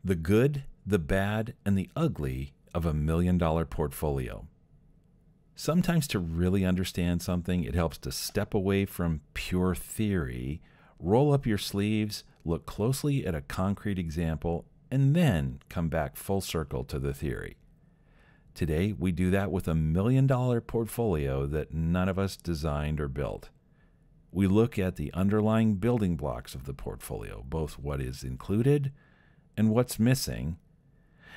The good, the bad, and the ugly of $1 million portfolio. Sometimes to really understand something, it helps to step away from pure theory, roll up your sleeves, look closely at a concrete example, and then come back full circle to the theory. Today, we do that with $1 million portfolio that none of us designed or built. We look at the underlying building blocks of the portfolio, both what is included and what's missing,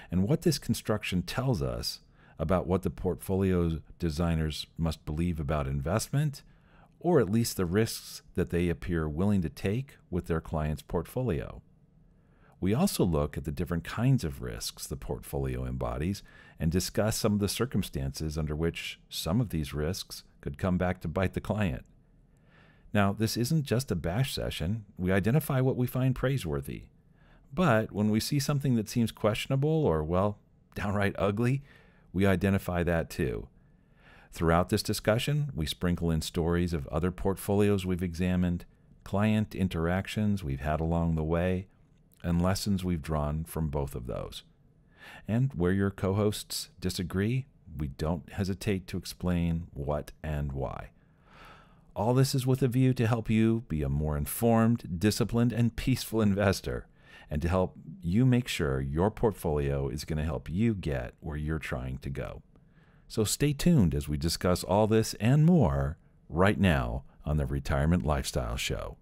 and what this construction tells us about what the portfolio designers must believe about investment, or at least the risks that they appear willing to take with their client's portfolio. We also look at the different kinds of risks the portfolio embodies and discuss some of the circumstances under which some of these risks could come back to bite the client. Now, this isn't just a bash session. We identify what we find praiseworthy. But when we see something that seems questionable or, well, downright ugly, we identify that too. Throughout this discussion, we sprinkle in stories of other portfolios we've examined, client interactions we've had along the way, and lessons we've drawn from both of those. And where your co-hosts disagree, we don't hesitate to explain what and why. All this is with a view to help you be a more informed, disciplined, and peaceful investor, and to help you make sure your portfolio is going to help you get where you're trying to go. So stay tuned as we discuss all this and more right now on the Retirement Lifestyle Show.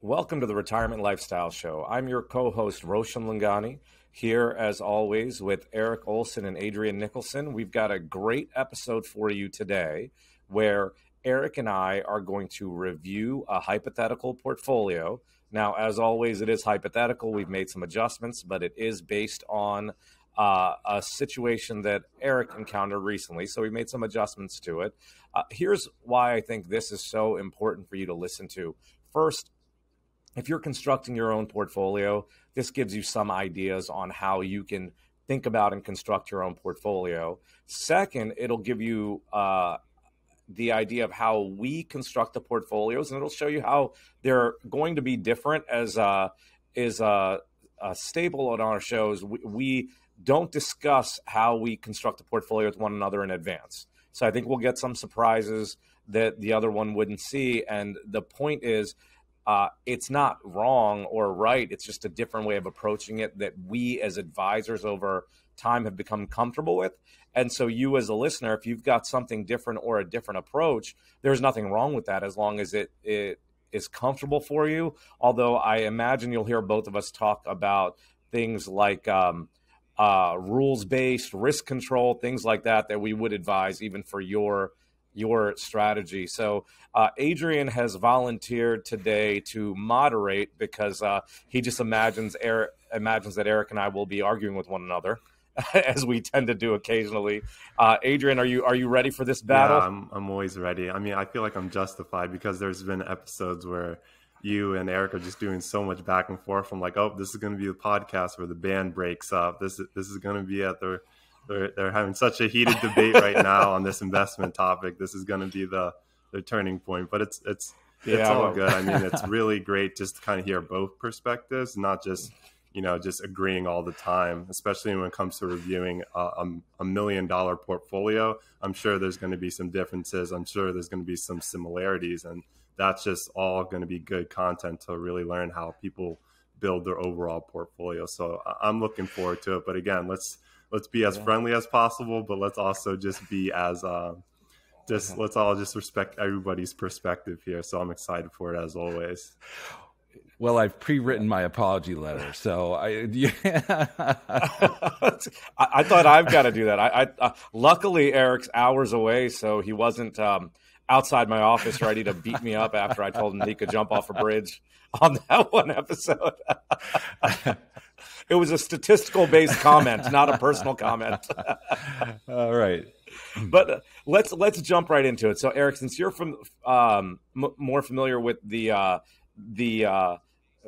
Welcome to the Retirement Lifestyle Show. I'm your co-host, Roshan Loungani, here as always with Erik Olson and Adrian Nicholson. We've got a great episode for you today where Erik and I are going to review a hypothetical portfolio. Now, as always, it is hypothetical. We've made some adjustments, but it is based on a situation that Erik encountered recently. So we made some adjustments to it. Here's why I think this is so important for you to listen to. First, if you're constructing your own portfolio, this gives you some ideas on how you can think about and construct your own portfolio. Second, it'll give you the idea of how we construct the portfolios, and it'll show you how they're going to be different. As is a staple on our shows, we don't discuss how we construct the portfolio with one another in advance. So I think we'll get some surprises that the other one wouldn't see. And the point is, it's not wrong or right. It's just a different way of approaching it that we as advisors over time have become comfortable with. And so you as a listener, if you've got something different or a different approach, there's nothing wrong with that as long as it is comfortable for you. Although I imagine you'll hear both of us talk about things like rules-based risk control, things like that we would advise even for your strategy. So Adrian has volunteered today to moderate because he just imagines that Erik and I will be arguing with one another, as we tend to do occasionally. Adrian, are you ready for this battle? Yeah, I'm always ready. I mean, I feel like I'm justified because there's been episodes where you and Erik are just doing so much back and forth. I'm like, oh, this is going to be the podcast where the band breaks up. This is going to be at they're having such a heated debate right now on this investment topic. This is going to be the turning point, but it's all good. I mean, it's really great just to kind of hear both perspectives, not just agreeing all the time, especially when it comes to reviewing $1 million portfolio. I'm sure there's going to be some differences. I'm sure there's going to be some similarities, and that's just all going to be good content to really learn how people build their overall portfolio. So I'm looking forward to it. But again, let's be as friendly as possible, but let's also just be as let's all just respect everybody's perspective here. So I'm excited for it as always. Well, I've pre-written my apology letter, so I thought I've got to do that. I luckily Erik's hours away, so he wasn't outside my office ready to beat me up after I told him he could jump off a bridge on that one episode. It was a statistical-based comment, not a personal comment. All right. But let's jump right into it. So, Erik, since you're more familiar with the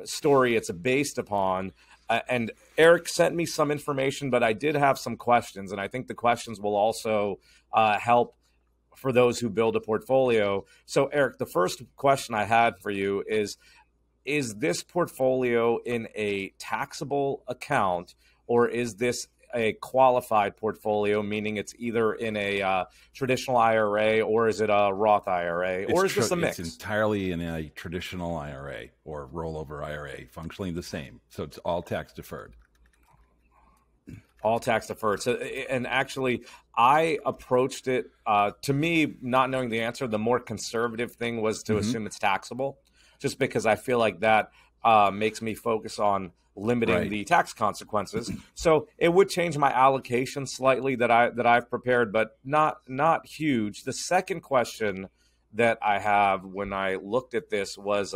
story it's based upon, and Erik sent me some information, but I did have some questions, and I think the questions will also help for those who build a portfolio. So Erik, the first question I had for you is this portfolio in a taxable account, or is this a qualified portfolio, meaning it's either in a traditional IRA, or is it a Roth IRA, or is this a mix? It's entirely in a traditional IRA or rollover IRA, functionally the same. So it's all tax deferred. All tax deferred. So, and actually, I approached it, to me, not knowing the answer, the more conservative thing was to assume it's taxable, just because I feel like that makes me focus on limiting the tax consequences. So it would change my allocation slightly that I've prepared, but not huge. The second question that I have when I looked at this was,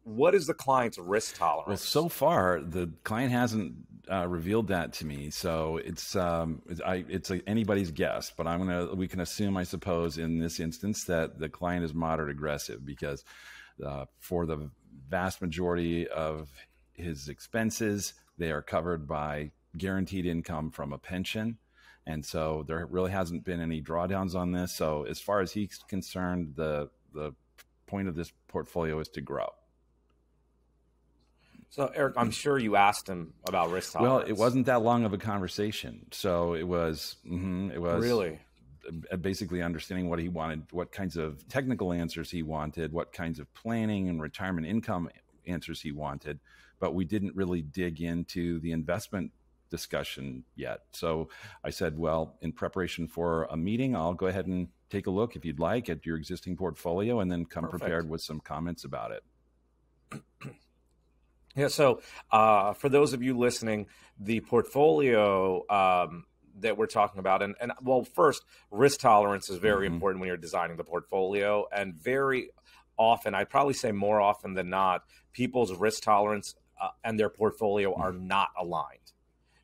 what is the client's risk tolerance? Well, so far the client hasn't revealed that to me, so it's anybody's guess. But we can assume, I suppose, in this instance that the client is moderate aggressive, because for the vast majority of his expenses, they are covered by guaranteed income from a pension. And so there really hasn't been any drawdowns on this. So as far as he's concerned, the point of this portfolio is to grow. So Erik, I'm sure you asked him about risk tolerance. Well, it wasn't that long of a conversation. So it was really basically understanding what he wanted, what kinds of technical answers he wanted, what kinds of planning and retirement income answers he wanted, but we didn't really dig into the investment discussion yet. So I said, well, in preparation for a meeting, I'll go ahead and take a look, if you'd like, at your existing portfolio, and then come prepared with some comments about it. Yeah, so for those of you listening, the portfolio that we're talking about, and well, first, risk tolerance is very important when you're designing the portfolio, and very often, I'd probably say more often than not, people's risk tolerance and their portfolio are not aligned.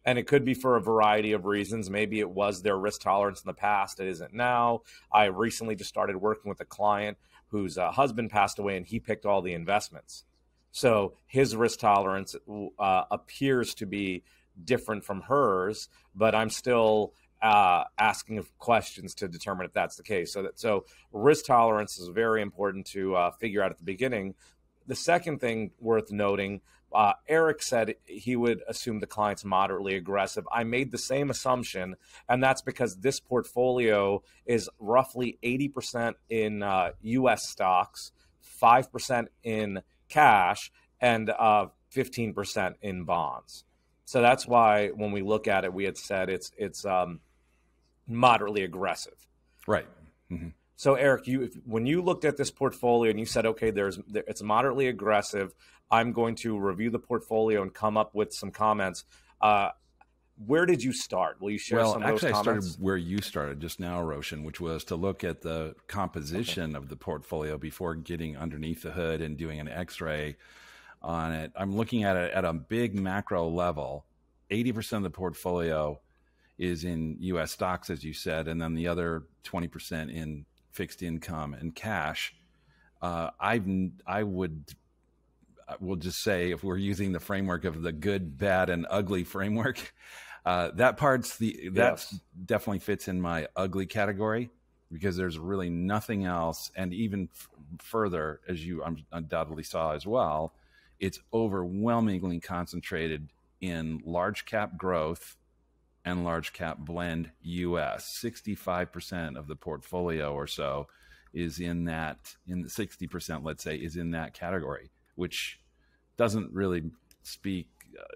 And it could be for a variety of reasons. Maybe it was their risk tolerance in the past. It isn't now. I recently just started working with a client whose husband passed away, and he picked all the investments. So his risk tolerance appears to be different from hers, but I'm still asking questions to determine if that's the case. So risk tolerance is very important to figure out at the beginning. The second thing worth noting, Erik said he would assume the client's moderately aggressive. I made the same assumption, and that's because this portfolio is roughly 80% in U.S. stocks, 5% in cash, and 15% in bonds. So that's why when we look at it, we had said it's moderately aggressive. Right. Mm-hmm. So Erik, when you looked at this portfolio and you said, okay, it's moderately aggressive, I'm going to review the portfolio and come up with some comments. Where did you start? Will you share some of those comments? Actually, I started where you started just now, Roshan, which was to look at the composition of the portfolio before getting underneath the hood and doing an X-ray on it. I'm looking at it at a big macro level. 80% of the portfolio is in U.S. stocks, as you said, and then the other 20% in fixed income and cash. We'll just say, if we're using the framework of the good, bad, and ugly framework, that definitely fits in my ugly category, because there's really nothing else. And even further, as you undoubtedly saw as well, it's overwhelmingly concentrated in large cap growth and large cap blend US. 65% of the portfolio or so is in the 60%, let's say, is in that category, which doesn't really speak,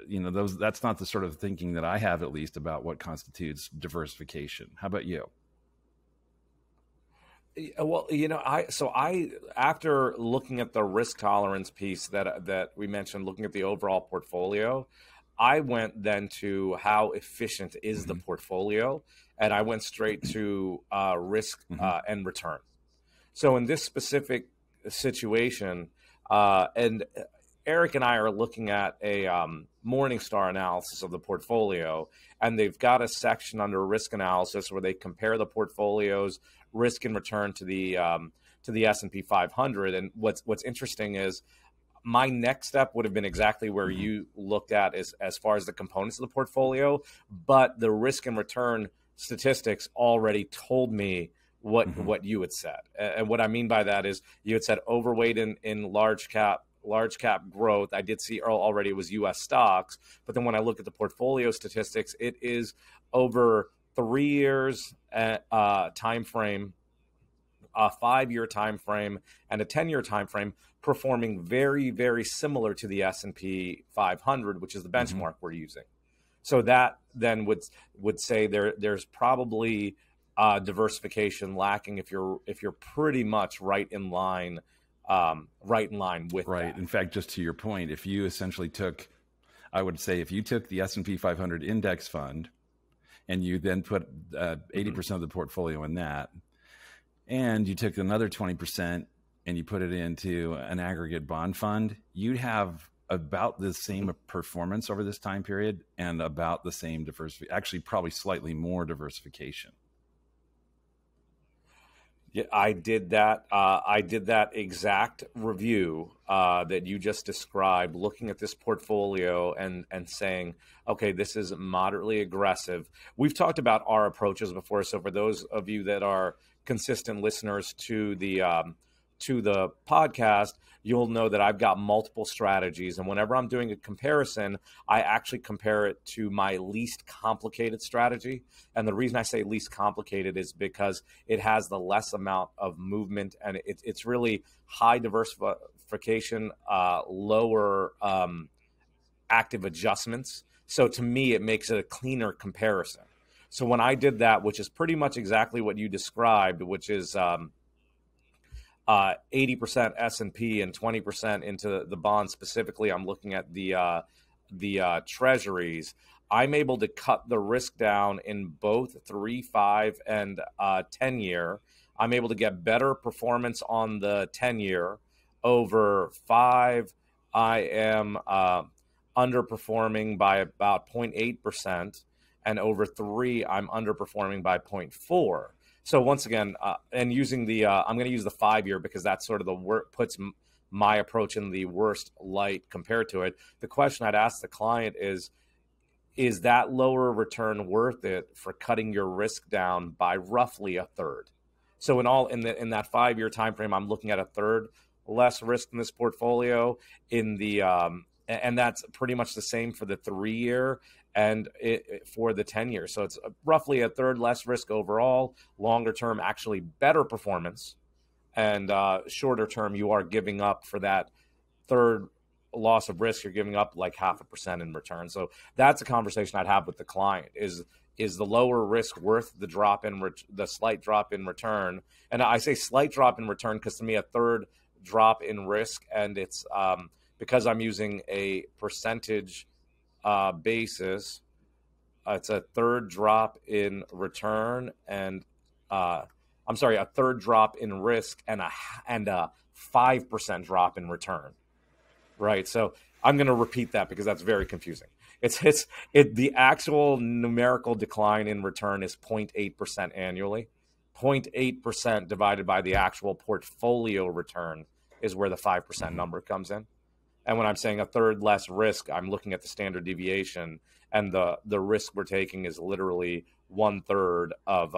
that's not the sort of thinking that I have, at least, about what constitutes diversification. How about you? Well, I after looking at the risk tolerance piece that we mentioned, looking at the overall portfolio, I went then to how efficient is the portfolio, and I went straight to risk and return. So in this specific situation, and Erik and I are looking at a Morningstar analysis of the portfolio, and they've got a section under risk analysis where they compare the portfolio's risk and return to the S&P 500. And what's interesting is my next step would have been exactly where you looked at as far as the components of the portfolio, but the risk and return statistics already told me what you had said. And what I mean by that is you had said overweight in large cap growth. I did see already it was U.S. stocks, but then when I look at the portfolio statistics, it is over 3 years time frame, a 5-year time frame, and a 10-year time frame, performing very, very similar to the S&P 500, which is the benchmark we're using. So that then would say there's probably diversification lacking if you're pretty much right in line with right. that. In fact, just to your point, if you essentially took, I would say, if you took the S&P 500 index fund and you then put 80% of the portfolio in that, and you took another 20% and you put it into an aggregate bond fund, you'd have about the same performance over this time period and about the same diversification, actually probably slightly more diversification. Yeah, I did that. I did that exact review that you just described, looking at this portfolio and saying, okay, this is moderately aggressive. We've talked about our approaches before, so for those of you that are consistent listeners to the podcast, you'll know that I've got multiple strategies. And whenever I'm doing a comparison, I actually compare it to my least complicated strategy. And the reason I say least complicated is because it has the less amount of movement, and it's really high diversification, lower active adjustments. So to me, it makes it a cleaner comparison. So when I did that, which is pretty much exactly what you described, which is 80% S&P and 20% into the bonds. Specifically, I'm looking at the treasuries. I'm able to cut the risk down in both 3, 5, and 10-year. I'm able to get better performance on the 10-year. Over 5, I am underperforming by about 0.8%, and over 3, I'm underperforming by 0.4%. So once again, and using the, I'm going to use the 5-year because that's sort of the puts my approach in the worst light compared to it. The question I'd ask the client is that lower return worth it for cutting your risk down by roughly a third? So in that 5-year time frame, I'm looking at a third less risk in this portfolio. And that's pretty much the same for the 3-year and for the 10-year. So it's roughly a third less risk overall. Longer term, actually better performance. And shorter term, you are giving up for that third loss of risk. You're giving up like 0.5% in return. So that's a conversation I'd have with the client. Is the lower risk worth the the slight drop in return? And I say slight drop in return because to me, a third drop in risk, and it's because I'm using a percentage basis, it's a third drop in return and a third drop in risk and a 5% drop in return, right? So I'm going to repeat that because that's very confusing. The actual numerical decline in return is 0.8% annually. 0.8% divided by the actual portfolio return is where the 5% number comes in. And when I'm saying a third less risk, I'm looking at the standard deviation, and the risk we're taking is literally 2/3 of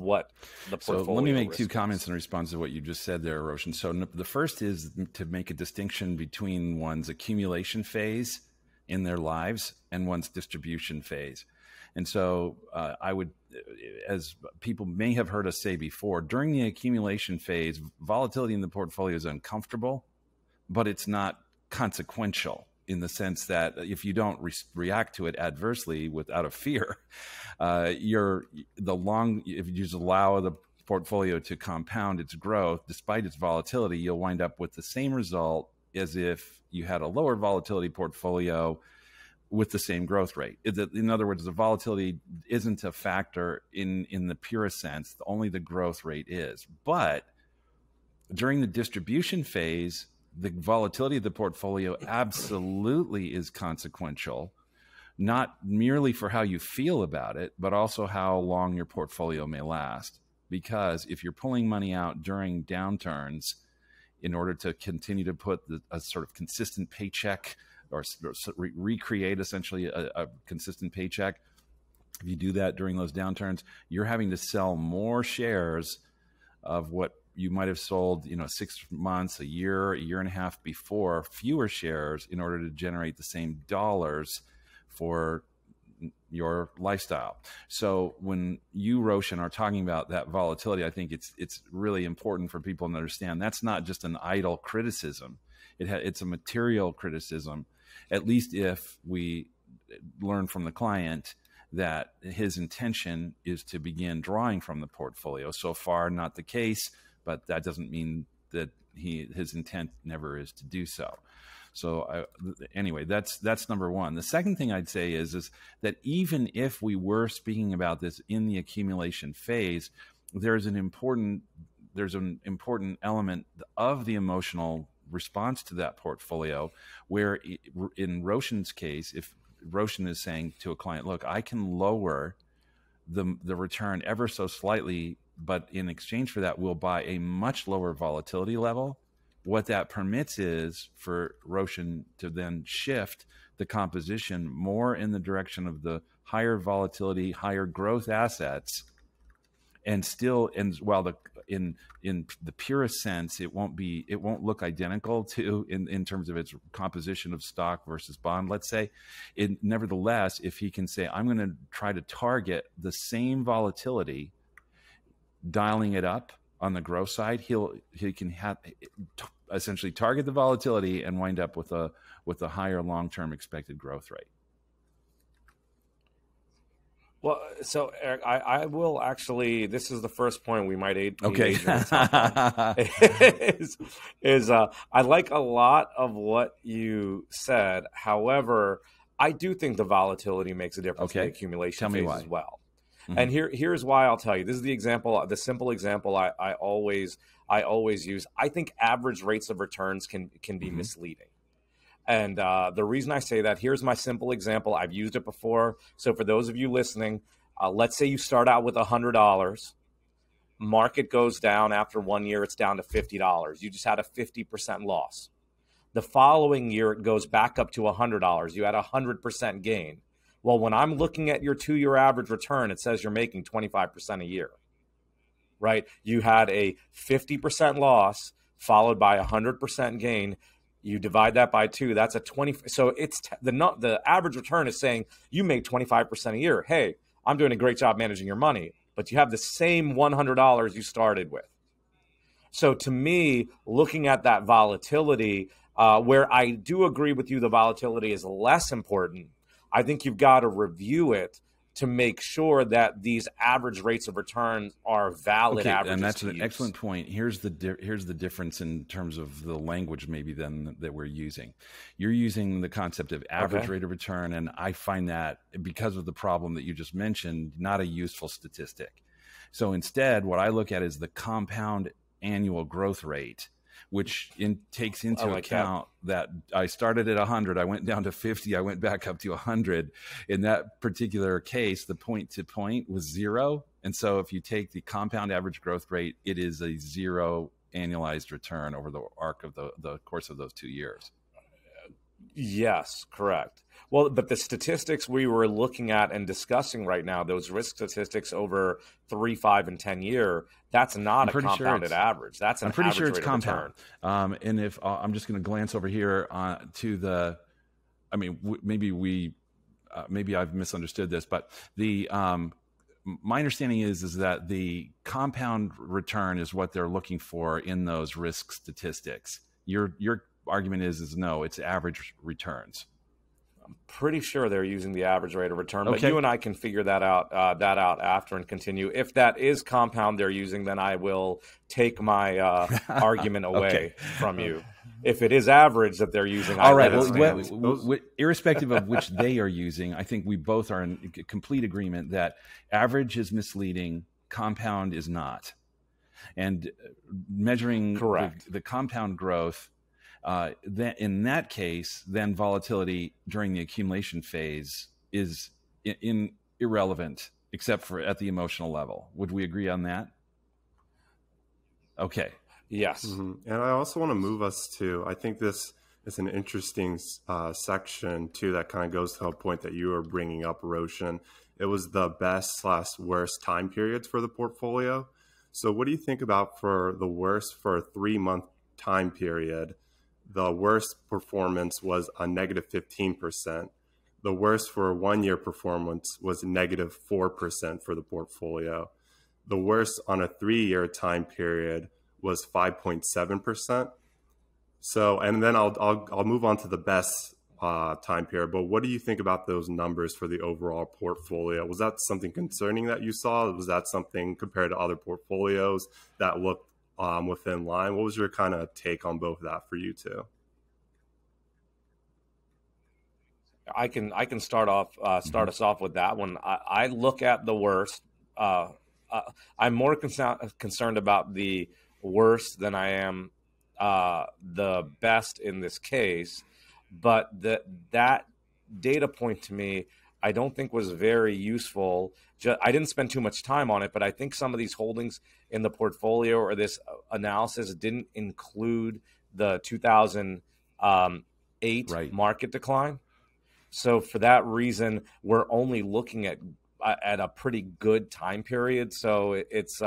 what the portfolio. So let me make risk two comments in response to what you just said there, Roshan. So the first is to make a distinction between one's accumulation phase in their lives and one's distribution phase. And so I would, as people may have heard us say before, during the accumulation phase, volatility in the portfolio is uncomfortable, but it's not consequential in the sense that if you don't react to it adversely out of fear, if you just allow the portfolio to compound its growth, despite its volatility, you'll wind up with the same result as if you had a lower volatility portfolio with the same growth rate. In other words, the volatility isn't a factor in the purest sense. Only the growth rate is. But during the distribution phase, the volatility of the portfolio absolutely is consequential, not merely for how you feel about it, but also how long your portfolio may last. Because if you're pulling money out during downturns in order to continue to put a sort of consistent paycheck or recreate essentially a consistent paycheck, If you do that during those downturns, you're having to sell more shares of what you might have sold, 6 months, a year and a half before, fewer shares in order to generate the same dollars for your lifestyle. So when you, Roshan, are talking about that volatility, I think it's really important for people to understand that's not just an idle criticism. It's a material criticism, at least if we learn from the client that his intention is to begin drawing from the portfolio. So far, not the case, but that doesn't mean that his intent never is to do so. So anyway, that's number one. The second thing I'd say is that even if we were speaking about this in the accumulation phase, there's an important element of the emotional response to that portfolio, where in Roshan's case, if Roshan is saying to a client, look, I can lower the return ever so slightly, but in exchange for that, we'll buy a much lower volatility level. What that permits is for Roshan to then shift the composition more in the direction of the higher volatility, higher growth assets, and while in the purest sense, it won't look identical to in terms of its composition of stock versus bond, let's say. Nevertheless, if he can say, I'm going to try to target the same volatility, dialing it up on the growth side, he can essentially target the volatility and wind up with a higher long-term expected growth rate. Well, so Eric, I will actually. This is the first point we might need. Okay. I like a lot of what you said. However, I do think the volatility makes a difference in the accumulation phase as well. Mm-hmm. And here's why I'll tell you. This is the simple example I always use. I think average rates of returns can be misleading. And the reason I say that, here's my simple example. I've used it before. So for those of you listening, let's say you start out with $100. Market goes down after 1 year. It's down to $50. You just had a 50% loss. The following year, it goes back up to $100. You had a 100% gain. Well, when I'm looking at your 2-year average return, it says you're making 25% a year, right? You had a 50% loss followed by a 100% gain. You divide that by 2, that's a 20. So it's the average return is saying you make 25% a year. Hey, I'm doing a great job managing your money, but you have the same $100 you started with. So to me, looking at that volatility, where I do agree with you, the volatility is less important. I think you've got to review it to make sure that these average rates of return are valid averages. And that's an excellent point. Here's the difference in terms of the language maybe then that we're using. You're using the concept of average rate of return, and I find that, because of the problem that you just mentioned, not a useful statistic. So instead, what I look at is the compound annual growth rate, which takes into account that I started at 100, I went down to 50, I went back up to 100. In that particular case, the point to point was 0. And so if you take the compound average growth rate, it is a 0 annualized return over the arc of the course of those 2 years. Yes, correct. Well, but the statistics we were looking at and discussing right now, those risk statistics over 3, 5, and 10 year, that's not a compounded average. That's an average rate of return. And if I'm just going to glance over here to the, I mean, maybe I've misunderstood this, but my understanding is that the compound return is what they're looking for in those risk statistics. Your argument is no, it's average returns. I'm pretty sure they're using the average rate of return, but you and I can figure that out after and continue. If that is compound they're using, then I will take my argument away from you. If it is average that they're using, all right. Well, irrespective of which they are using, I think we both are in complete agreement that average is misleading, compound is not, and measuring the compound growth. Then in that case, then volatility during the accumulation phase is irrelevant, except for at the emotional level. Would we agree on that? Okay. Yes. Mm-hmm. And I also want to move us to, I think this is an interesting section too, that kind of goes to a point that you were bringing up, Roshan, it was the best / worst time periods for the portfolio. So what do you think about for the worst for a 3-month time period? The worst performance was a -15%. The worst for a 1-year performance was -4% for the portfolio. The worst on a 3-year time period was 5.7%. So, and then I'll move on to the best time period. But what do you think about those numbers for the overall portfolio? Was that something concerning that you saw? Was that something compared to other portfolios that looked within line? What was your kind of take on both of that for you two? I can start us off with that one. I look at the worst. I'm more concerned about the worst than I am the best in this case. But that data point to me, I don't think was very useful. I didn't spend too much time on it, but I think some of these holdings in the portfolio or this analysis didn't include the 2008 market decline. So for that reason, we're only looking at a pretty good time period. So it's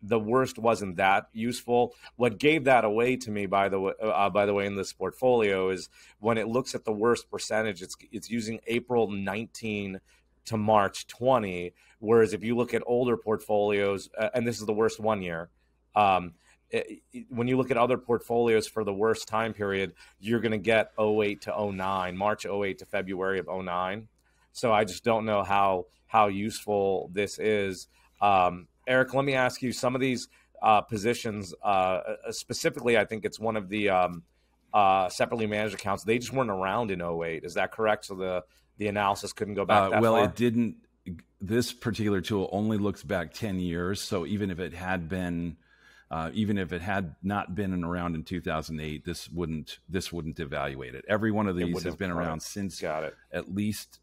the worst wasn't that useful. What gave that away to me, by the way, in this portfolio is when it looks at the worst percentage, it's using April 19 to March 20. Whereas if you look at older portfolios, and this is the worst 1 year, when you look at other portfolios for the worst time period, you're going to get 08 to 09, March 08 to February of 09. So I just don't know how useful this is. Erik, let me ask you, some of these positions, specifically, I think it's one of the separately managed accounts, they just weren't around in 08. Is that correct? So the analysis couldn't go back that far? It didn't. This particular tool only looks back 10 years. So even if it had been, even if it had not been around in 2008, this wouldn't evaluate it. Every one of these has been around since at least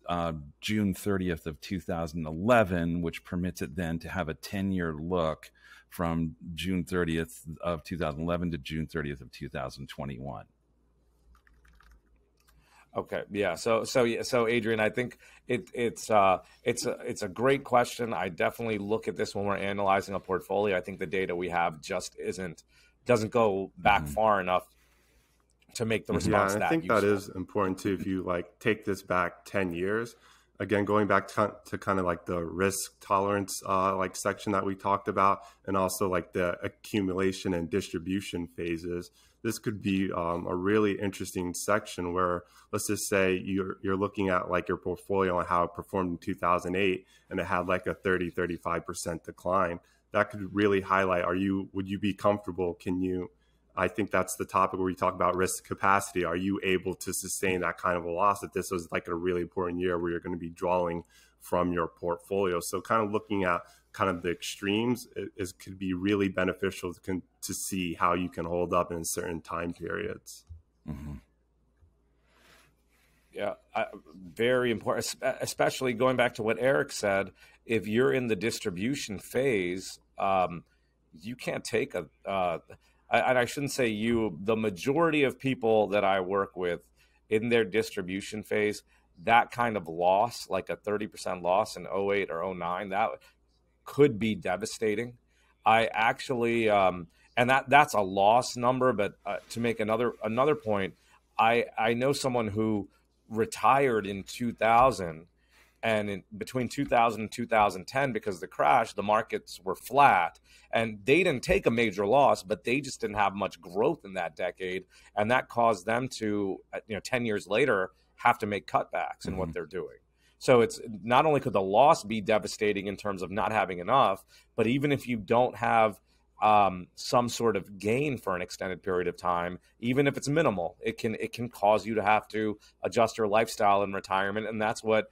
June 30th of 2011, which permits it then to have a 10-year look from June 30th of 2011 to June 30th of 2021. Okay. Yeah. So Adrian, I think it's a great question. I definitely look at this when we're analyzing a portfolio. I think the data we have just doesn't go back far enough to make the response that I think useful. that is important too. If you take this back 10 years, again, going back to kind of like the risk tolerance section that we talked about, and also like the accumulation and distribution phases. This could be a really interesting section where, let's just say you're looking at like your portfolio and how it performed in 2008, and it had like a 35% decline. That could really highlight, would you be comfortable? I think that's the topic where we talk about risk capacity. Are you able to sustain that kind of a loss if this was like a really important year where you're going to be drawing from your portfolio? So kind of looking at kind of the extremes could be really beneficial to see how you can hold up in certain time periods. Mm-hmm. Yeah, very important, especially going back to what Erik said. If you're in the distribution phase, you can't take I shouldn't say you, the majority of people that I work with in their distribution phase, that kind of loss, like a 30% loss in 08 or 09, that could be devastating. I actually, and that's a loss number, but to make another point, I know someone who retired in 2000, and between 2000 and 2010, because of the crash, the markets were flat, and they didn't take a major loss, but they just didn't have much growth in that decade, and that caused them to, 10 years later, have to make cutbacks in what they're doing. So it's not only could the loss be devastating in terms of not having enough, but even if you don't have some sort of gain for an extended period of time, even if it's minimal, it can cause you to have to adjust your lifestyle in retirement, and that's what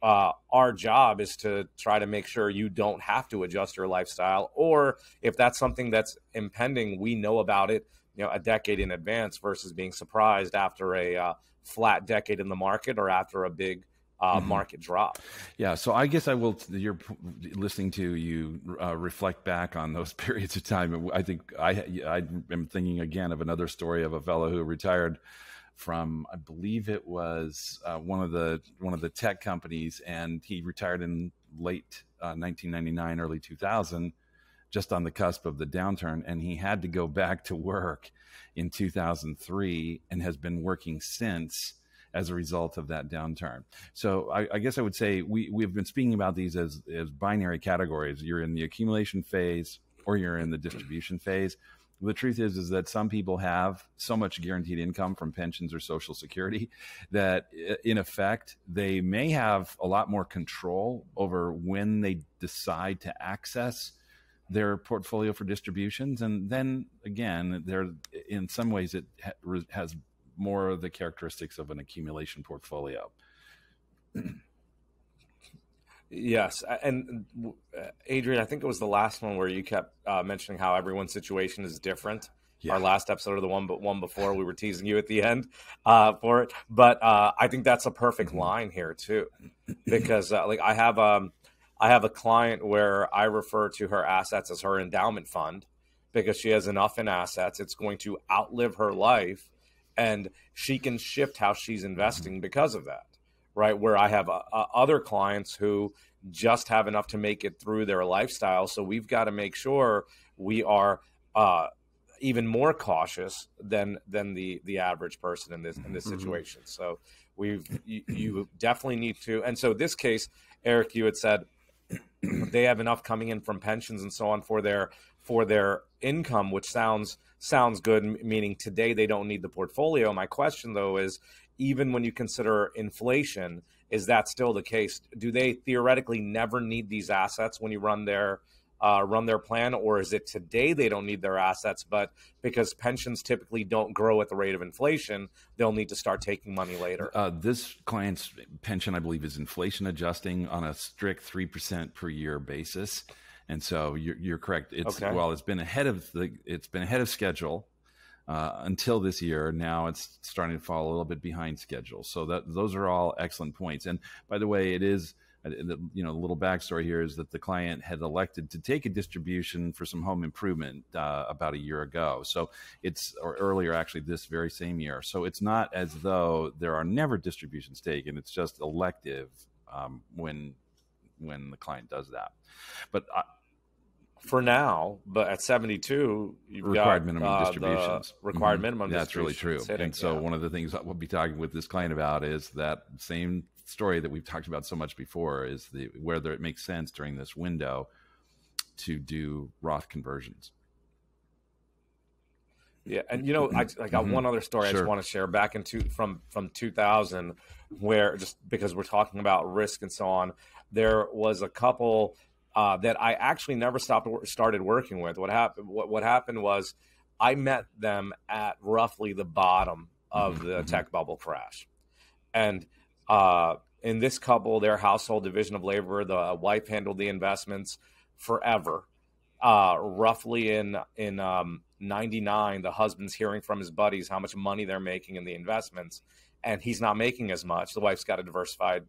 our job is, to try to make sure you don't have to adjust your lifestyle, or if that's something that's impending, we know about it, a decade in advance versus being surprised after a flat decade in the market or after a big market drop. Yeah. So I guess you're listening to you reflect back on those periods of time. I think I am thinking again of another story of a fellow who retired from, I believe it was one of the tech companies, and he retired in late 1999, early 2000, just on the cusp of the downturn, and he had to go back to work in 2003 and has been working since as a result of that downturn. So I guess I would say we've been speaking about these as binary categories. You're in the accumulation phase or you're in the distribution phase. The truth is that some people have so much guaranteed income from pensions or Social Security that in effect, they may have a lot more control over when they decide to access their portfolio for distributions. And then again, in some ways it has more of the characteristics of an accumulation portfolio. Yes. And Adrian, I think it was the last one where you kept mentioning how everyone's situation is different. Yeah. Our last episode, or the one before, we were teasing you at the end for it. But I think that's a perfect line here too, because like I have a client where I refer to her assets as her endowment fund, because she has enough in assets. It's going to outlive her life, and she can shift how she's investing because of that. Right, where I have other clients who just have enough to make it through their lifestyle. So we've got to make sure we are even more cautious than the average person in this situation. So you definitely need to. And so this case, Erik, you had said they have enough coming in from pensions and so on for their income, which sounds good. Meaning today they don't need the portfolio. My question though is, even when you consider inflation, is that still the case? Do they theoretically never need these assets when you run their plan, or is it today they don't need their assets, but because pensions typically don't grow at the rate of inflation, they'll need to start taking money later? This client's pension, I believe, is inflation adjusting on a strict 3% per year basis, and so you're correct. While it's been ahead of schedule. Until this year, now it's starting to fall a little bit behind schedule. So those are all excellent points. And by the way, it is, a little backstory here is that the client had elected to take a distribution for some home improvement about a year ago. So or earlier, actually, this very same year. So it's not as though there are never distributions taken. It's just elective when the client does that. But for now, but at 72, you've required got minimum distributions. Required minimum That's distributions. Really true. And so one of the things we'll be talking with this client about is that same story that we've talked about so much before, is whether it makes sense during this window to do Roth conversions. Yeah, and I got one other story I just want to share back from 2000, where, just because we're talking about risk and so on, there was a couple that I actually never started working with. What happened was I met them at roughly the bottom of the tech bubble crash. And in this couple, their household division of labor, the wife handled the investments forever. Roughly in 99, the husband's hearing from his buddies how much money they're making in the investments, and he's not making as much. The wife's got a diversified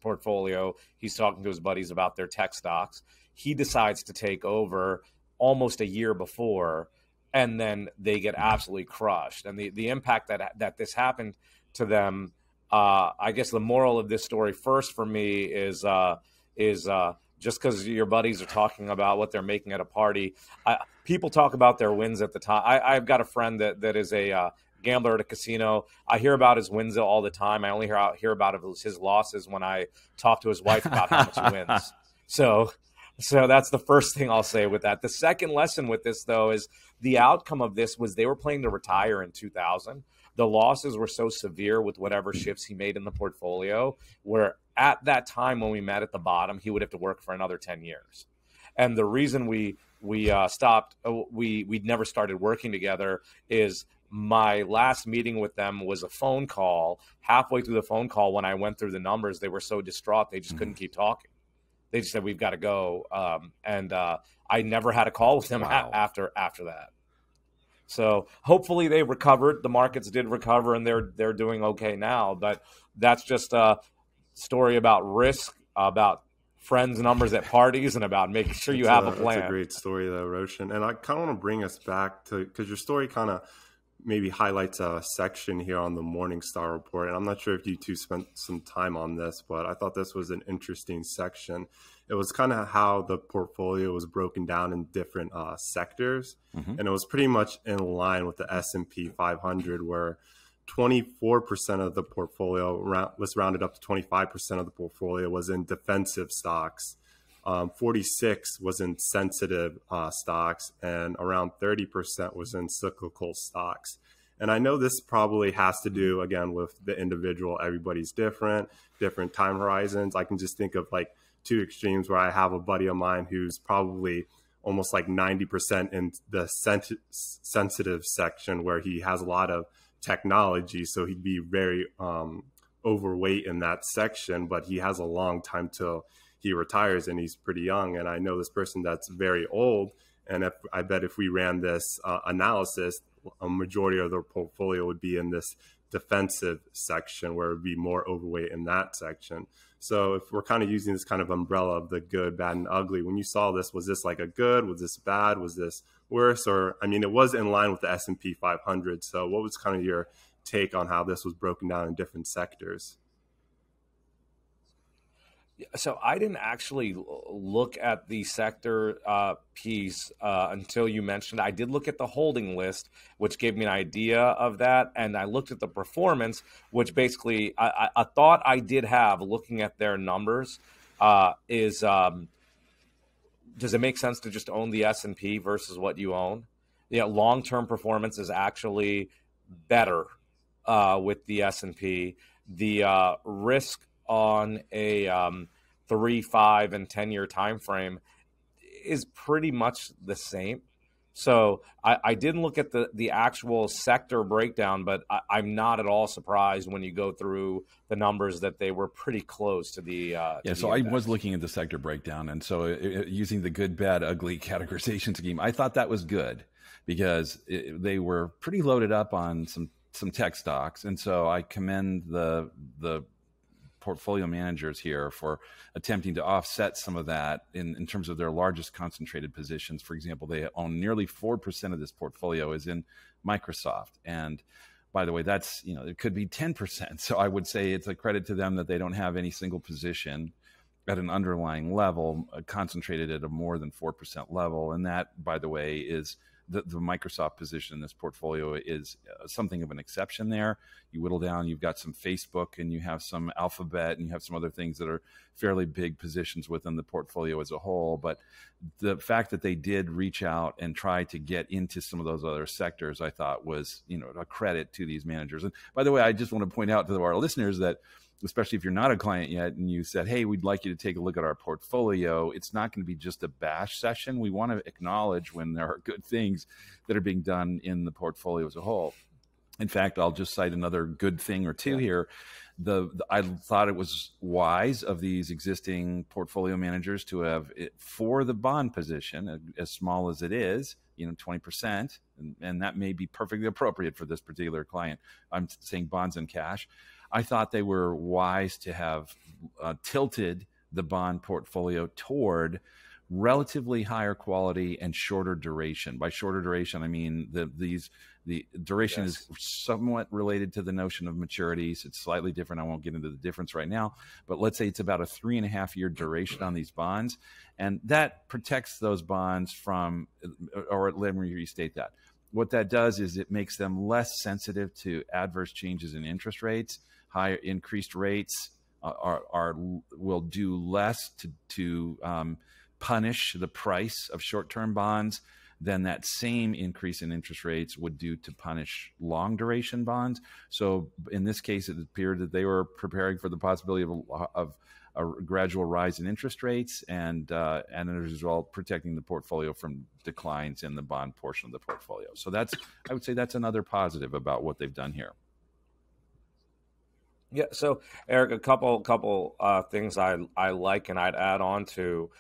portfolio. He's talking to his buddies about their tech stocks. He decides to take over almost a year before, and then they get absolutely crushed. And the impact that this happened to them, I guess the moral of this story first for me is just because your buddies are talking about what they're making at a party, people talk about their wins at the time. I've got a friend that is a gambler at a casino. I hear about his wins all the time. I only hear about his losses when I talk to his wife about how much he wins. So that's the first thing I'll say with that. The second lesson with this, though, is the outcome of this was they were planning to retire in 2000. The losses were so severe with whatever shifts he made in the portfolio, where at that time when we met at the bottom, he would have to work for another 10 years. And the reason we stopped, we never started working together, is my last meeting with them was a phone call. Halfway through the phone call, when I went through the numbers, they were so distraught they just couldn't keep talking. They just said, "We've got to go." And I never had a call with them after that. So hopefully they recovered. The markets did recover, and they're doing okay now. But that's just a story about risk, about friends' numbers at parties, and about making sure you have a plan. That's a great story, though, Roshan. And I kind of want to bring us back to, because your story kind of maybe highlights a section here on the Morningstar report. And I'm not sure if you two spent some time on this, but I thought this was an interesting section. It was kind of how the portfolio was broken down in different sectors. And it was pretty much in line with the S&P 500, where 24% of the portfolio, let's round it up to 25% of the portfolio, was in defensive stocks. 46 was in sensitive stocks, and around 30% was in cyclical stocks. And I know this probably has to do, again, with the individual. Everybody's different time horizons. I can just think of like two extremes where I have a buddy of mine who's probably almost like 90% in the sensitive section, where he has a lot of technology. So he'd be very overweight in that section, but he has a long time till he retires, and he's pretty young. And I know this person that's very old. And I bet if we ran this analysis, a majority of their portfolio would be in this defensive section, where it would be more overweight in that section. So if we're kind of using this kind of umbrella of the good, bad, and ugly, when you saw this, was this like a good? Was this bad? Was this worse? Or, I mean, it was in line with the S&P 500. So what was kind of your take on how this was broken down in different sectors? So I didn't actually look at the sector piece until you mentioned it. I did look at the holding list, which gave me an idea of that. And I looked at the performance, which basically I thought I did have, looking at their numbers, does it make sense to just own the S&P versus what you own? Yeah, long-term performance is actually better with the S&P. The risk on a 3, 5, and 10-year time frame is pretty much the same. So I didn't look at the actual sector breakdown, but I'm not at all surprised when you go through the numbers that they were pretty close to the So I was looking at the sector breakdown, and so using the good, bad, ugly categorization scheme, I thought that was good, because they were pretty loaded up on some tech stocks. And so I commend the portfolio managers here for attempting to offset some of that in terms of their largest concentrated positions. For example, they own nearly 4% of this portfolio is in Microsoft. And by the way, that's, it could be 10%. So I would say it's a credit to them that they don't have any single position at an underlying level concentrated at a more than 4% level. And that, by the way, is the Microsoft position in this portfolio is something of an exception there. You whittle down, you've got some Facebook, and you have some Alphabet, and you have some other things that are fairly big positions within the portfolio as a whole. But the fact that they did reach out and try to get into some of those other sectors, I thought was, a credit to these managers. And by the way, I just want to point out to our listeners that, especially if you're not a client yet and you said, hey, we'd like you to take a look at our portfolio, it's not going to be just a bash session. We want to acknowledge when there are good things that are being done in the portfolio as a whole. In fact, I'll just cite another good thing or two here. I thought it was wise of these existing portfolio managers to have, for the bond position, as small as it is, 20%, and that may be perfectly appropriate for this particular client. I'm saying bonds and cash. I thought they were wise to have tilted the bond portfolio toward relatively higher quality and shorter duration. By shorter duration, I mean the duration is somewhat related to the notion of maturities. It's slightly different. I won't get into the difference right now, but let's say it's about a 3.5-year duration on these bonds. And that protects those bonds from, or let me restate that. What that does is it makes them less sensitive to adverse changes in interest rates. Higher increased rates will do less to punish the price of short-term bonds than that same increase in interest rates would do to punish long-duration bonds. So in this case, it appeared that they were preparing for the possibility of a gradual rise in interest rates, and as a result, protecting the portfolio from declines in the bond portion of the portfolio. So I would say that's another positive about what they've done here. Yeah. So Erik, a couple things I like and I'd add on to.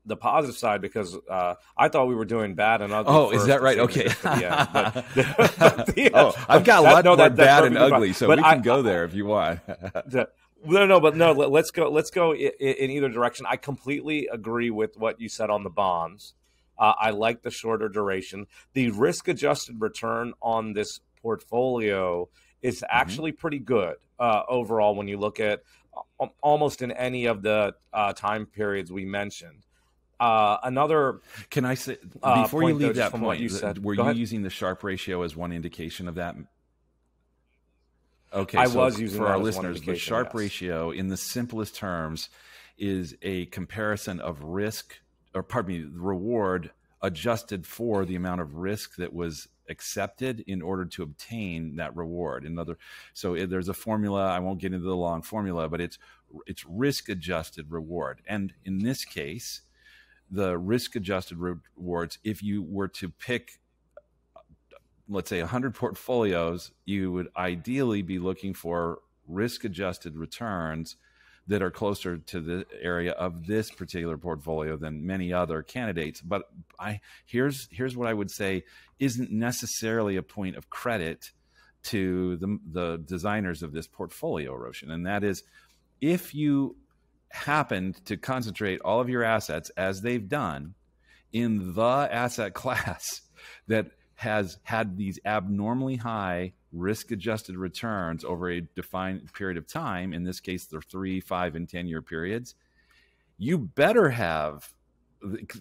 The positive side, because I thought we were doing bad and ugly. Oh, is that right? Okay. I've got a lot more bad and ugly, so we can go there if you want. Let's go in either direction. I completely agree with what you said on the bonds. I like the shorter duration. The risk-adjusted return on this portfolio is actually pretty good overall when you look at almost in any of the time periods we mentioned. Another Can I say, before you leave that from point, what you said, were go you ahead. using the Sharpe ratio as one indication of that? Okay, I so was using for that our as one listeners, the indication, Sharpe yes. ratio, in the simplest terms, is a comparison of risk, or pardon me, reward adjusted for the amount of risk that was accepted in order to obtain that reward. There's a formula. I won't get into the long formula, but it's risk adjusted reward. And in this case, the risk adjusted rewards, if you were to pick, let's say 100 portfolios, you would ideally be looking for risk-adjusted returns that are closer to the area of this particular portfolio than many other candidates. But here's what I would say isn't necessarily a point of credit to the designers of this portfolio, Roshan, and that is, if you happened to concentrate all of your assets, as they've done, in the asset class that has had these abnormally high risk-adjusted returns over a defined period of time, in this case, they're 3, 5, and 10-year periods, you better have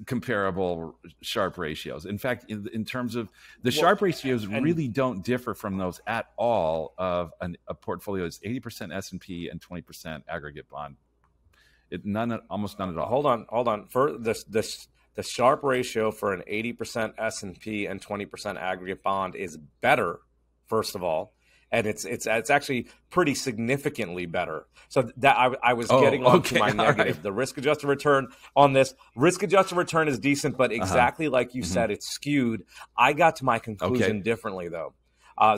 comparable Sharpe ratios. In fact, in terms of the Sharpe ratios, really don't differ from those at all of a portfolio that's 80% S&P and 20% aggregate bond. Almost none at all. Hold on. For the Sharpe ratio for an 80% S&P and 20% aggregate bond is better, first of all, and it's actually pretty significantly better. So that I was getting on to my negative. Right. The risk-adjusted return on this, risk-adjusted return is decent, but exactly like you said, it's skewed. I got to my conclusion differently, though.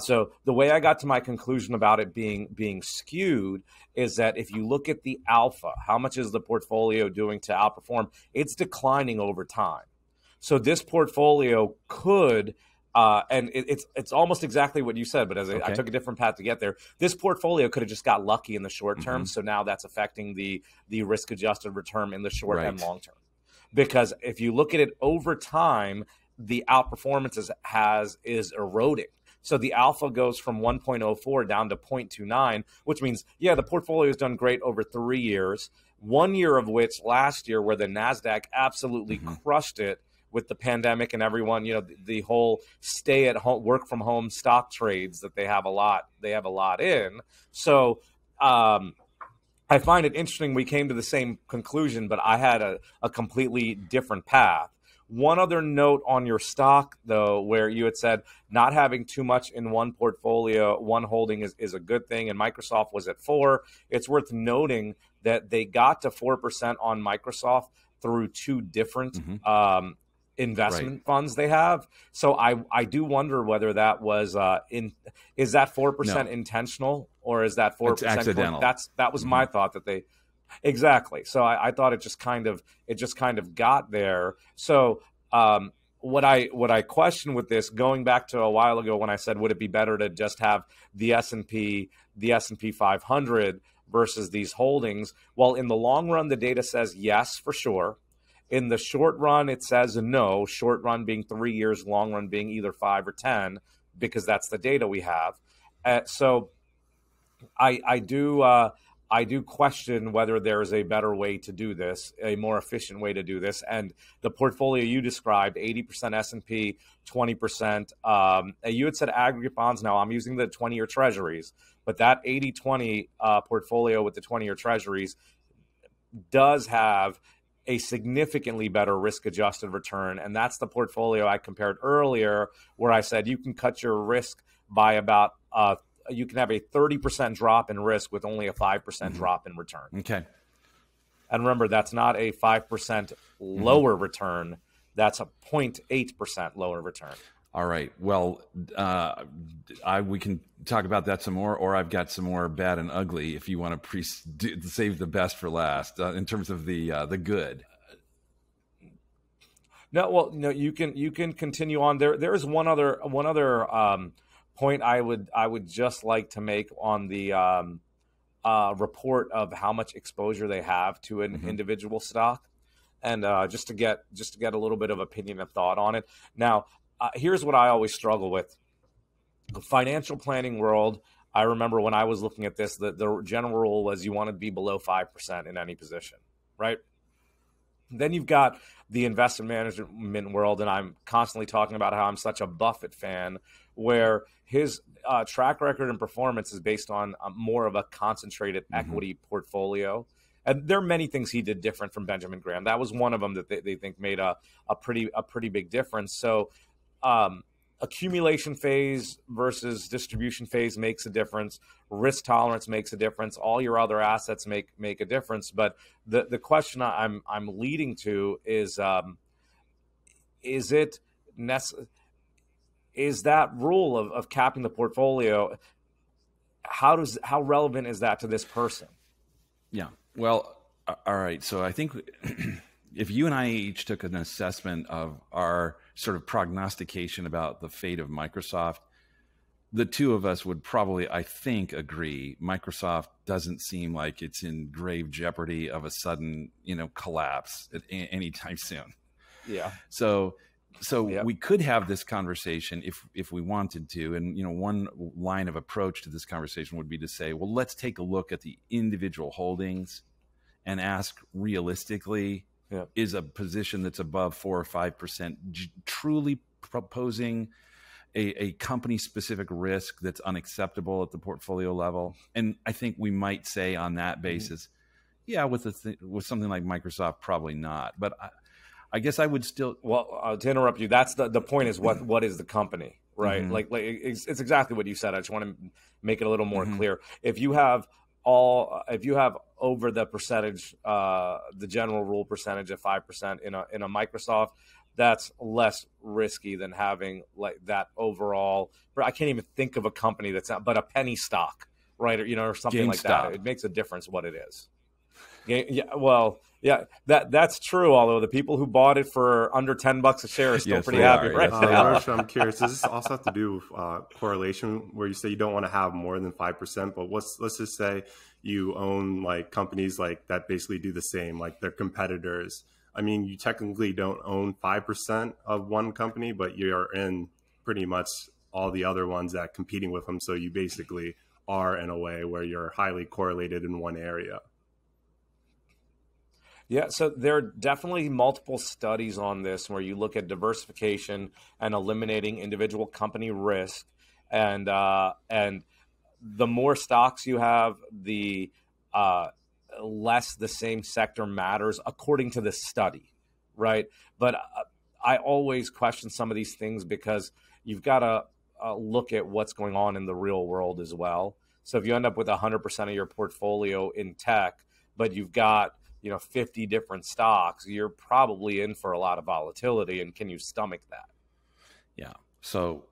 So the way I got to my conclusion about it being skewed is that if you look at the alpha, how much is the portfolio doing to outperform? It's declining over time. So this portfolio could, and it's almost exactly what you said, but as I took a different path to get there, this portfolio could have just got lucky in the short term. So now that's affecting the risk-adjusted return in the short and long term. Because if you look at it over time, the outperformance is eroding. So the alpha goes from 1.04 down to 0.29, which means, the portfolio has done great over 3 years, 1 year of which last year, where the NASDAQ absolutely crushed it with the pandemic and everyone, the whole stay at home, work from home stock trades that they have a lot in. So I find it interesting. We came to the same conclusion, but I had a completely different path. One other note on your stock, though, where you had said not having too much in one portfolio, one holding is a good thing, and Microsoft was at 4. It's worth noting that they got to 4% on Microsoft through 2 different investment funds they have. So I do wonder whether that was is that 4% intentional, or is that 4% it's accidental? That was my thought, that they. Exactly. So I thought it just kind of got there. So what I question with this, going back to a while ago when I said, would it be better to just have the S&P 500 versus these holdings? Well, in the long run, the data says yes, for sure. In the short run, it says no. Short run being 3 years, long run being either 5 or 10, because that's the data we have. So I do question whether there is a better way to do this, a more efficient way to do this. And the portfolio you described, 80% S&P, 20%, you had said aggregate bonds. Now I'm using the 20-year treasuries, but that 80-20 portfolio with the 20-year treasuries does have a significantly better risk-adjusted return. And that's the portfolio I compared earlier, where I said you can cut your risk by about you can have a 30% drop in risk with only a 5% drop in return. Okay. And remember, that's not a 5% lower return. That's a 0.8% lower return. All right. Well, we can talk about that some more, or I've got some more bad and ugly if you want to save the best for last in terms of the good. No, you can continue on. There is one other point I would just like to make on the report of how much exposure they have to an individual stock. and just to get a little bit of opinion and thought on it. Now, here's what I always struggle with: the financial planning world. I remember when I was looking at this, the general rule was you want to be below 5% in any position, right? Then you've got the investment management world, and I'm constantly talking about how I'm such a Buffett fan, where his track record and performance is based on more of a concentrated equity portfolio. And there are many things he did different from Benjamin Graham. That was one of them that they think made a pretty big difference. So accumulation phase versus distribution phase makes a difference. Risk tolerance makes a difference. All your other assets make a difference. But the question I'm leading to is that rule of capping the portfolio, how relevant is that to this person? Yeah. Well, all right. So I think if you and I each took an assessment of our sort of prognostication about the fate of Microsoft, the two of us would probably, I think, agree Microsoft doesn't seem like it's in grave jeopardy of a sudden, collapse at anytime soon. Yeah. So we could have this conversation if we wanted to. And, one line of approach to this conversation would be to say, well, let's take a look at the individual holdings and ask realistically, is a position that's above 4 or 5% truly proposing a company-specific risk that's unacceptable at the portfolio level? And I think we might say on that basis, with something like Microsoft, probably not. But I guess I would still. Well, to interrupt you, that's the point is what is the company, right? Like it's exactly what you said. I just want to make it a little more clear. If you have over the percentage, the general rule percentage of 5% in a Microsoft, that's less risky than having like that overall. I can't even think of a company that's not, but a penny stock, right? Or something like that. It makes a difference what it is. That's true. Although the people who bought it for under $10 a share are still pretty happy, right? Roshan, I'm curious. Does this also have to do with correlation, where you say you don't want to have more than 5%? But let's just say you own like companies like that basically do the same, like their competitors. I mean, you technically don't own 5% of one company, but you're in pretty much all the other ones that are competing with them. So you basically are in a way where you're highly correlated in one area. Yeah, so there are definitely multiple studies on this where you look at diversification and eliminating individual company risk, and the more stocks you have, the less the same sector matters, according to this study, right? But I always question some of these things because you've got to look at what's going on in the real world as well. So if you end up with 100% of your portfolio in tech, but you've got 50 different stocks, you're probably in for a lot of volatility. And can you stomach that? Yeah. So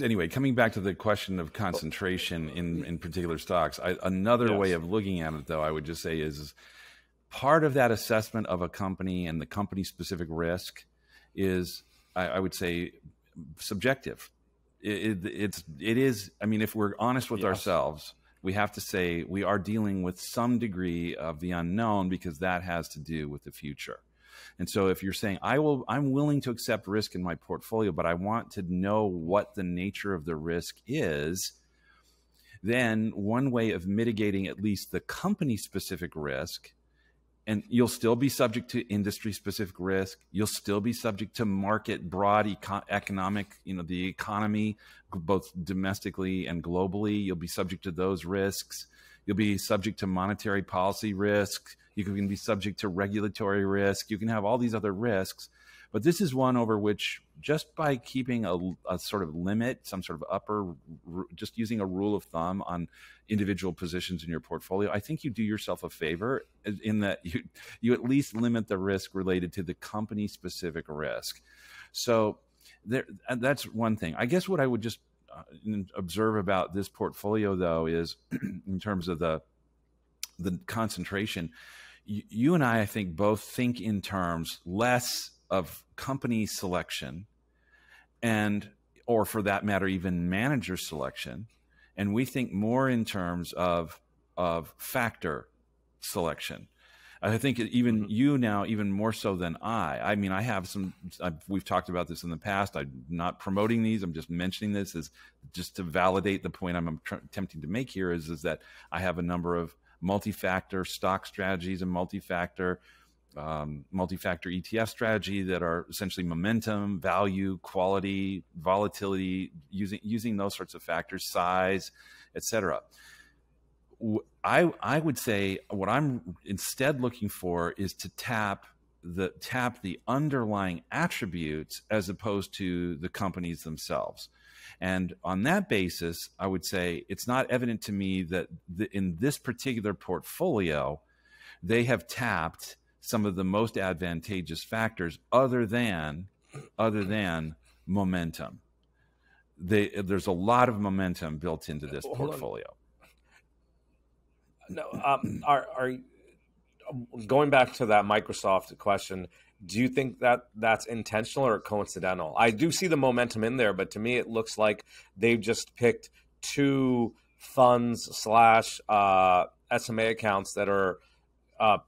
anyway, coming back to the question of concentration in particular stocks, another way of looking at it, though, I would just say is part of that assessment of a company and the company-specific risk is, I would say, subjective. It is. I mean, if we're honest with ourselves, we have to say we are dealing with some degree of the unknown, because that has to do with the future. And so if you're saying, I'm willing to accept risk in my portfolio, but I want to know what the nature of the risk is, then one way of mitigating at least the company-specific risk, and you'll still be subject to industry-specific risk, you'll still be subject to market, broad economic, the economy, both domestically and globally, you'll be subject to those risks. You'll be subject to monetary policy risk. You can be subject to regulatory risk. You can have all these other risks. But this is one over which, just by keeping a sort of limit, some sort of just using a rule of thumb on individual positions in your portfolio, I think you do yourself a favor in that you at least limit the risk related to the company-specific risk. So that's one thing. I guess what I would just observe about this portfolio, though, is in terms of the concentration, you and I think, both think in terms less of company selection or for that matter, even manager selection. And we think more in terms of factor selection. I think even you now, even more so than I mean, I have some, we've talked about this in the past. I'm not promoting these. I'm just mentioning this as just to validate the point I'm attempting to make here is that I have a number of multi-factor stock strategies and multi-factor ETF strategy that are essentially momentum, value, quality, volatility, using those sorts of factors, size, etc. I would say what I'm instead looking for is to tap the underlying attributes as opposed to the companies themselves. And on that basis, I would say it's not evident to me that in this particular portfolio, they have tapped some of the most advantageous factors other than momentum. There's a lot of momentum built into this portfolio. No, are going back to that Microsoft question, do you think that that's intentional or coincidental? I do see the momentum in there, but to me, it looks like they've just picked two funds / SMA accounts that are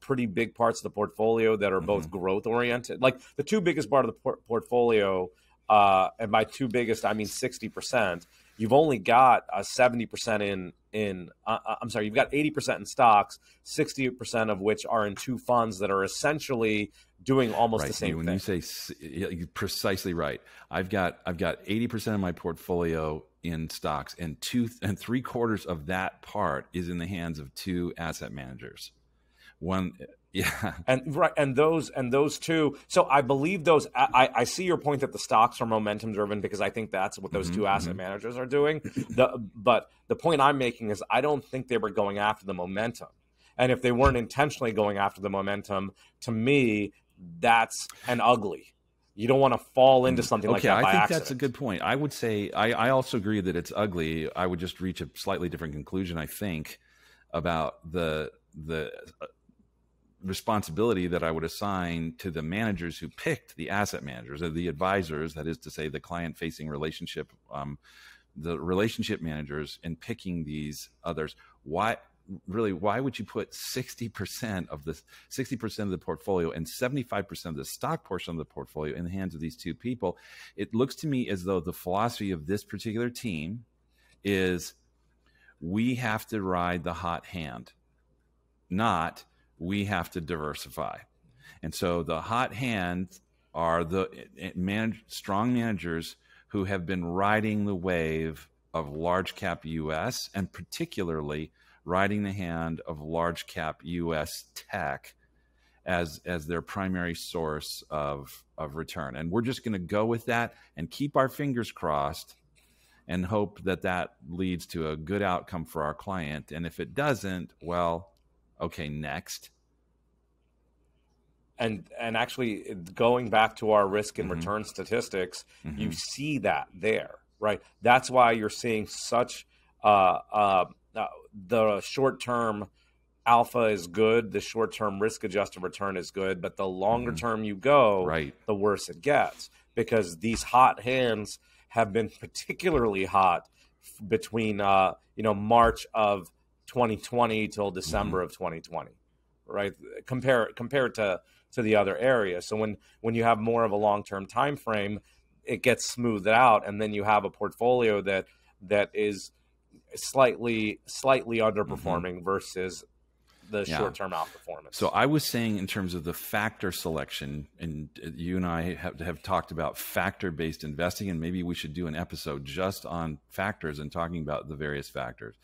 pretty big parts of the portfolio that are both growth oriented. Like the two biggest part of the portfolio, and by two biggest, I mean 60%. You've only got 70% you've got 80% in stocks, 60% of which are in two funds that are essentially doing almost the same thing. When you say, you're precisely right. I've got 80% of my portfolio in stocks, and 3/4 of that part is in the hands of two asset managers. One, yeah, and those two. So I believe those. I see your point that the stocks are momentum driven because I think that's what those two asset managers are doing. But the point I'm making is I don't think they were going after the momentum, and if they weren't intentionally going after the momentum, to me, that's an ugly. You don't want to fall into something like that by accident. That's a good point. I would say I also agree that it's ugly. I would just reach a slightly different conclusion, I think, about the responsibility that I would assign to the managers who picked the asset managers, or the advisors, that is to say the client-facing relationship, the relationship managers in picking these others. Why would you put 60% of the portfolio and 75% of the stock portion of the portfolio in the hands of these two people? It looks to me as though the philosophy of this particular team is we have to ride the hot hand, not we have to diversify. And so the hot hand are the strong managers who have been riding the wave of large cap US, and particularly riding the hand of large cap US tech as their primary source of return. And we're just going to go with that and keep our fingers crossed and hope that leads to a good outcome for our client. And if it doesn't, well, okay, next. And actually, going back to our risk and return statistics, you see that there, right? That's why you're seeing such the short-term alpha is good, the short-term risk-adjusted return is good, but the longer term you go, the worse it gets, because these hot hands have been particularly hot between March of 2020 till December of 2020, right? Compared to the other area. So when you have more of a long-term time frame, it gets smoothed out, and then you have a portfolio that is slightly underperforming versus the short-term outperformance. So I was saying in terms of the factor selection, and you and I have talked about factor-based investing, and maybe we should do an episode just on factors and talking about the various factors.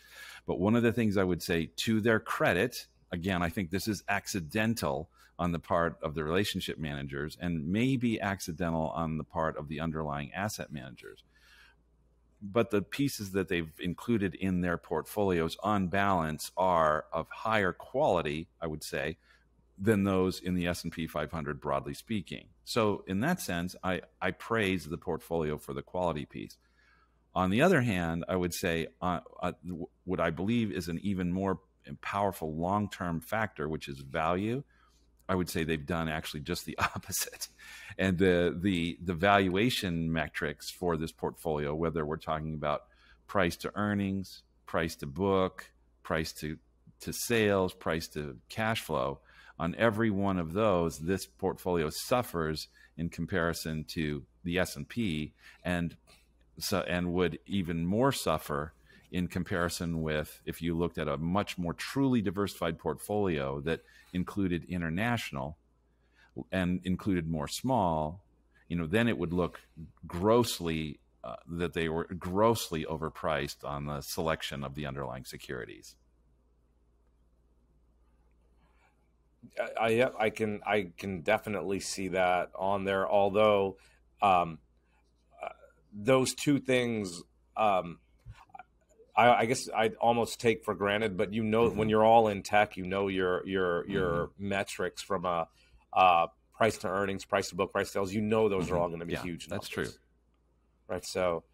But one of the things I would say, to their credit, again, I think this is accidental on the part of the relationship managers and maybe accidental on the part of the underlying asset managers. But the pieces that they've included in their portfolios on balance are of higher quality, I would say, than those in the S&P 500, broadly speaking. So in that sense, I praise the portfolio for the quality piece. On the other hand, I would say what I believe is an even more powerful long-term factor, which is value. I would say they've done actually just the opposite. And the valuation metrics for this portfolio, whether we're talking about price to earnings, price to book, price to sales, price to cash flow, On every one of those, this portfolio suffers in comparison to the S&P, and would even more suffer in comparison with if you looked at a much more truly diversified portfolio that included international and included more small. Then it would look grossly that they were grossly overpriced on the selection of the underlying securities. I can definitely see that on there. Although those two things, I guess I'd almost take for granted. But when you're all in tech, your metrics from a price to earnings, price to book, price to sales. Those are all going to be huge numbers. That's true, right? So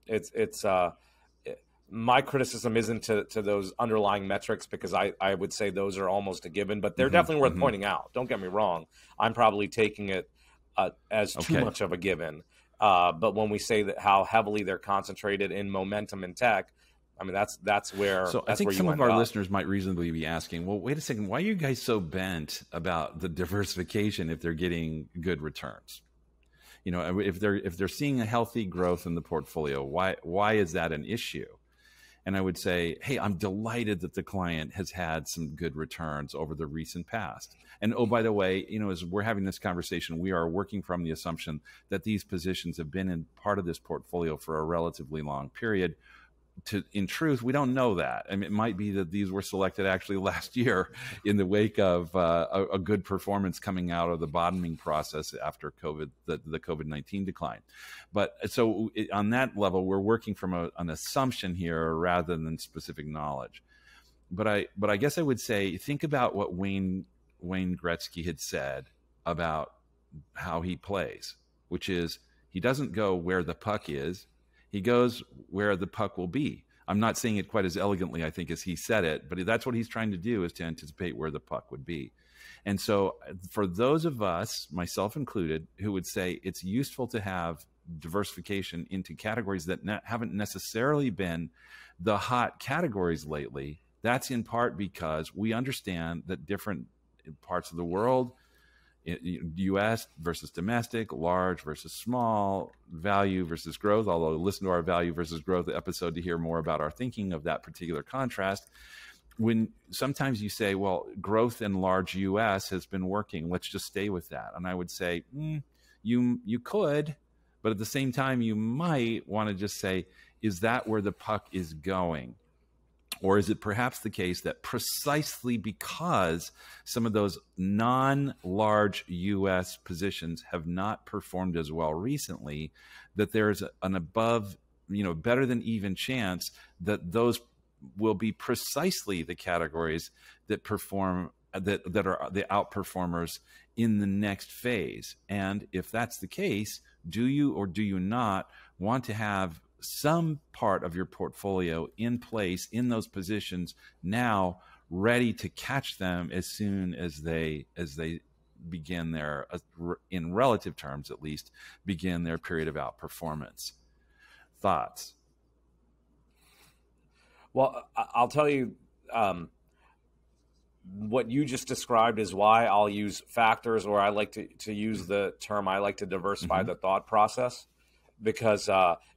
it's my criticism isn't to those underlying metrics, because I would say those are almost a given, but they're definitely worth pointing out. Don't get me wrong. I'm probably taking it as too much of a given. But when we say that how heavily they're concentrated in momentum and tech, I mean, that's where. So I think some of our listeners might reasonably be asking, well, wait a second, why are you guys so bent about the diversification if they're getting good returns? If they're seeing a healthy growth in the portfolio, why is that an issue? And I would say, hey, I'm delighted that the client has had some good returns over the recent past. And oh, by the way, as we're having this conversation, we are working from the assumption that these positions have been in part of this portfolio for a relatively long period. In truth, we don't know that. I mean, it might be that these were selected actually last year in the wake of a good performance coming out of the bottoming process after COVID, the COVID-19 decline. But so on that level, we're working from an assumption here rather than specific knowledge. But I guess I would say, think about what Wayne Gretzky had said about how he plays, which is he doesn't go where the puck is. He goes where the puck will be. I'm not saying it quite as elegantly, I think, as he said it, but that's what he's trying to do, is to anticipate where the puck would be. And so for those of us, myself included, who would say it's useful to have diversification into categories that haven't necessarily been the hot categories lately, that's in part because we understand that different parts of the world, U.S. versus domestic, large versus small, value versus growth, although listen to our value versus growth episode to hear more about our thinking of that particular contrast. When sometimes you say, well, growth in large U.S. has been working, let's just stay with that. And I would say, you could, but at the same time, you might want to just say, is that where the puck is going? Or is it perhaps the case that precisely because some of those non-large U.S. positions have not performed as well recently, that there's an above, better than even chance that those will be precisely the categories that perform, that are the outperformers in the next phase? And if that's the case, do you or do you not want to have some part of your portfolio in place in those positions now, ready to catch them as soon as they begin their, in relative terms at least, begin their period of outperformance? Thoughts? Well, I'll tell you, what you just described is why I'll use factors, or I like to use the term, I like to diversify the thought process. Because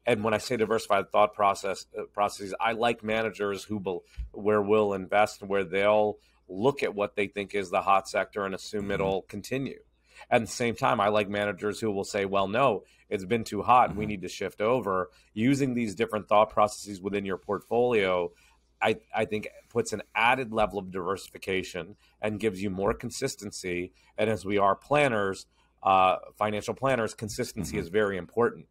and when I say diversified thought processes, I like managers who will invest, where they'll look at what they think is the hot sector and assume it'll continue. At the same time, I like managers who will say, well, no, it's been too hot, we need to shift over. Using these different thought processes within your portfolio, I think puts an added level of diversification and gives you more consistency. And as we are planners, financial planners, consistency is very important.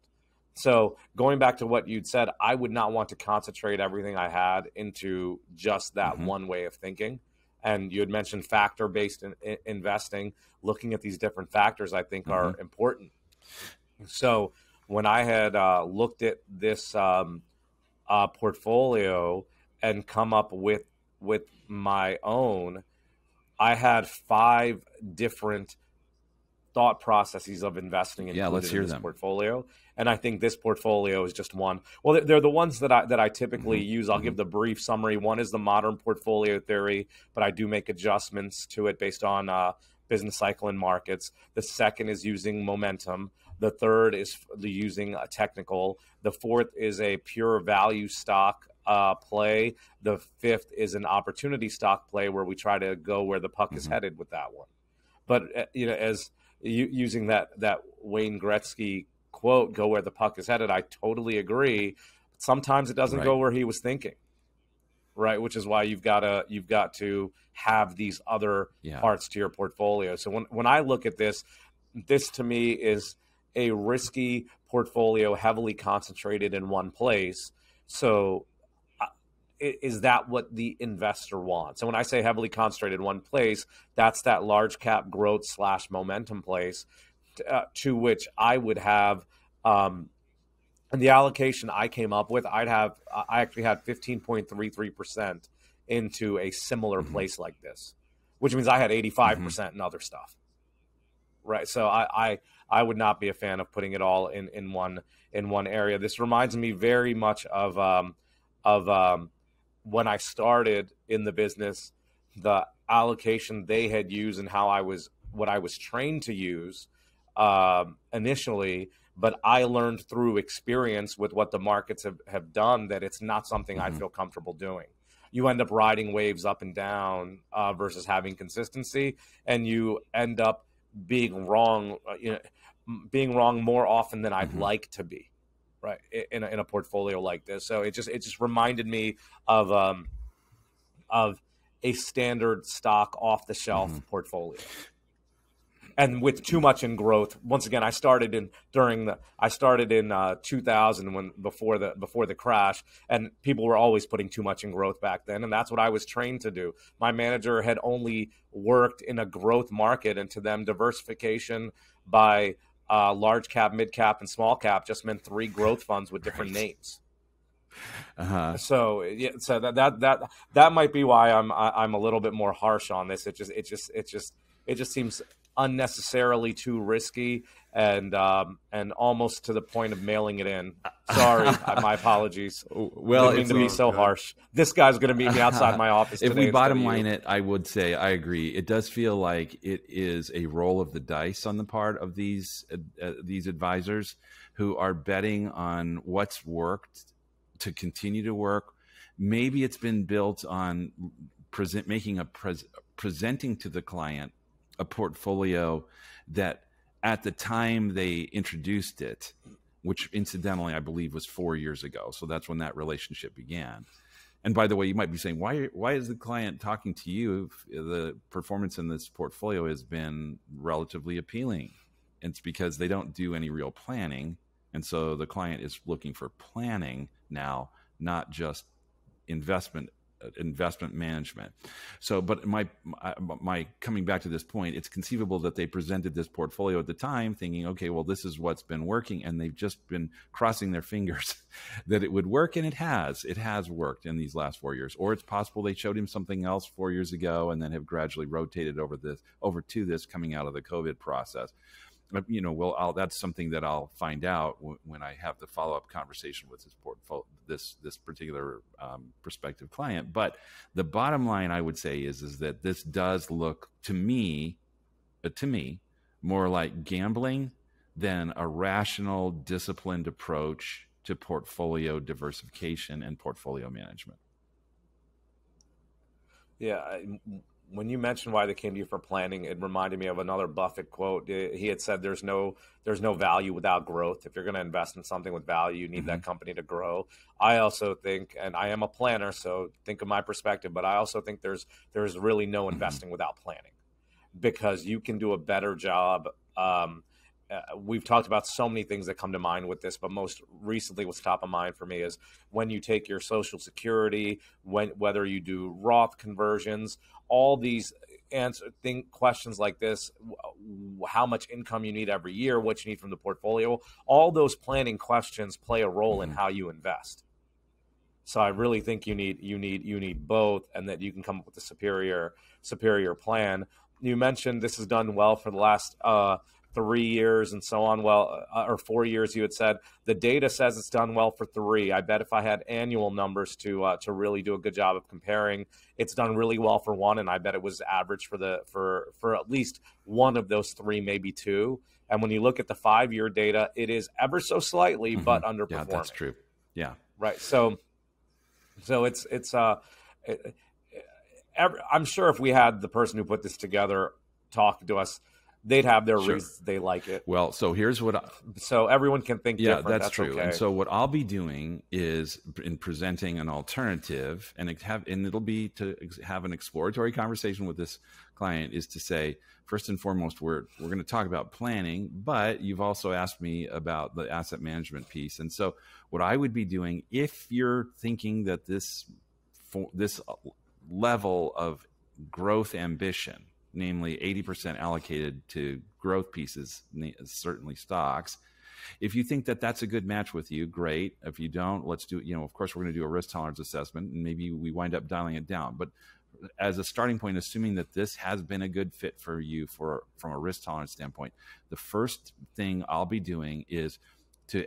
So going back to what you'd said, I would not want to concentrate everything I had into just that one way of thinking. And you had mentioned factor-based investing. Looking at these different factors, I think, are important. So when I had looked at this portfolio and come up with my own, I had 5 different thought processes of investing included in this portfolio. And I think this portfolio is just one. Well, they're the ones that I typically use. I'll give the brief summary. One is the modern portfolio theory, but I do make adjustments to it based on business cycle and markets. The second is using momentum. The third is using a technical. The fourth is a pure value stock play. The fifth is an opportunity stock play where we try to go where the puck is headed with that one. But as using that Wayne Gretzky quote, "Go where the puck is headed," I totally agree. Sometimes it doesn't go where he was thinking, right? Which is why you've got to have these other parts to your portfolio. So when I look at this to me is a risky portfolio heavily concentrated in one place. So is that what the investor wants? And when I say heavily concentrated in one place, that's that large cap growth / momentum place to which I would have, and the allocation I came up with, I actually had 15.33% into a similar place like this, which means I had 85% in other stuff. Right. So I would not be a fan of putting it all in one area. This reminds me very much of when I started in the business, the allocation they had used and what I was trained to use initially, but I learned through experience with what the markets have done that it's not something I feel comfortable doing. You end up riding waves up and down versus having consistency, and you end up being wrong, more often than I'd like to be, right? In a portfolio like this. So it just reminded me of a standard stock off the shelf portfolio. And with too much in growth, once again, I started in 2000 before the crash, and people were always putting too much in growth back then, and that's what I was trained to do. My manager had only worked in a growth market, and to them, diversification by large cap, mid cap, and small cap just meant 3 growth funds with different names. So that might be why I'm a little bit more harsh on this. It just seems unnecessarily too risky and almost to the point of mailing it in. Sorry, my apologies. Well, didn't mean to be so harsh. This guy's going to meet me outside my office today. If we bottom line it, I would say I agree. It does feel like it is a roll of the dice on the part of these advisors who are betting on what's worked to continue to work. Maybe it's been built on presenting to the client a portfolio that at the time they introduced it, which incidentally I believe was 4 years ago. So that's when that relationship began. And by the way, you might be saying, why is the client talking to you if the performance in this portfolio has been relatively appealing? It's because they don't do any real planning. And so the client is looking for planning now, not just investment management. So, but my coming back to this point, it's conceivable that they presented this portfolio at the time thinking, okay, well, this is what's been working, and they've just been crossing their fingers that it would work, and it has worked in these last 4 years. Or it's possible they showed him something else 4 years ago and then have gradually rotated over to this coming out of the COVID process. That's something that I'll find out when I have the follow-up conversation with this portfolio, this particular prospective client. But the bottom line, I would say, is that this does look to me more like gambling than a rational, disciplined approach to portfolio diversification and portfolio management. Yeah. When you mentioned why they came to you for planning, it reminded me of another Buffett quote. He had said, "There's no value without growth. If you're going to invest in something with value, you need that company to grow." I also think, and I am a planner, so think of my perspective, but I also think there's really no investing without planning, because you can do a better job. We've talked about so many things that come to mind with this, but most recently what's top of mind for me is when you take your Social Security, whether you do Roth conversions, all these questions like this, how much income you need every year, what you need from the portfolio, all those planning questions play a role in how you invest. So I really think you need both, and that you can come up with a superior plan. You mentioned this has done well for the last 3 years and so on. Well, or 4 years, you had said the data says it's done well for 3. I bet if I had annual numbers to really do a good job of comparing, it's done really well for 1, and I bet it was average for at least one of those 3, maybe 2. And when you look at the 5-year data, it is ever so slightly, but underperforming. Yeah, that's true. Yeah, right. So I'm sure if we had the person who put this together talk to us, they'd have their reasons they like it. Well, so here's what so everyone can think different. That's true. Okay. And so what I'll be doing is in presenting an alternative, and it'll be to have an exploratory conversation with this client, is to say, first and foremost, we're going to talk about planning, but you've also asked me about the asset management piece. And so what I would be doing, if you're thinking that this level of growth ambition, namely 80% allocated to growth pieces, certainly stocks. If you think that that's a good match with you, great. If you don't, let's do, of course, we're going to do a risk tolerance assessment, and maybe we wind up dialing it down. But as a starting point, assuming that this has been a good fit for you from a risk tolerance standpoint, the first thing I'll be doing is to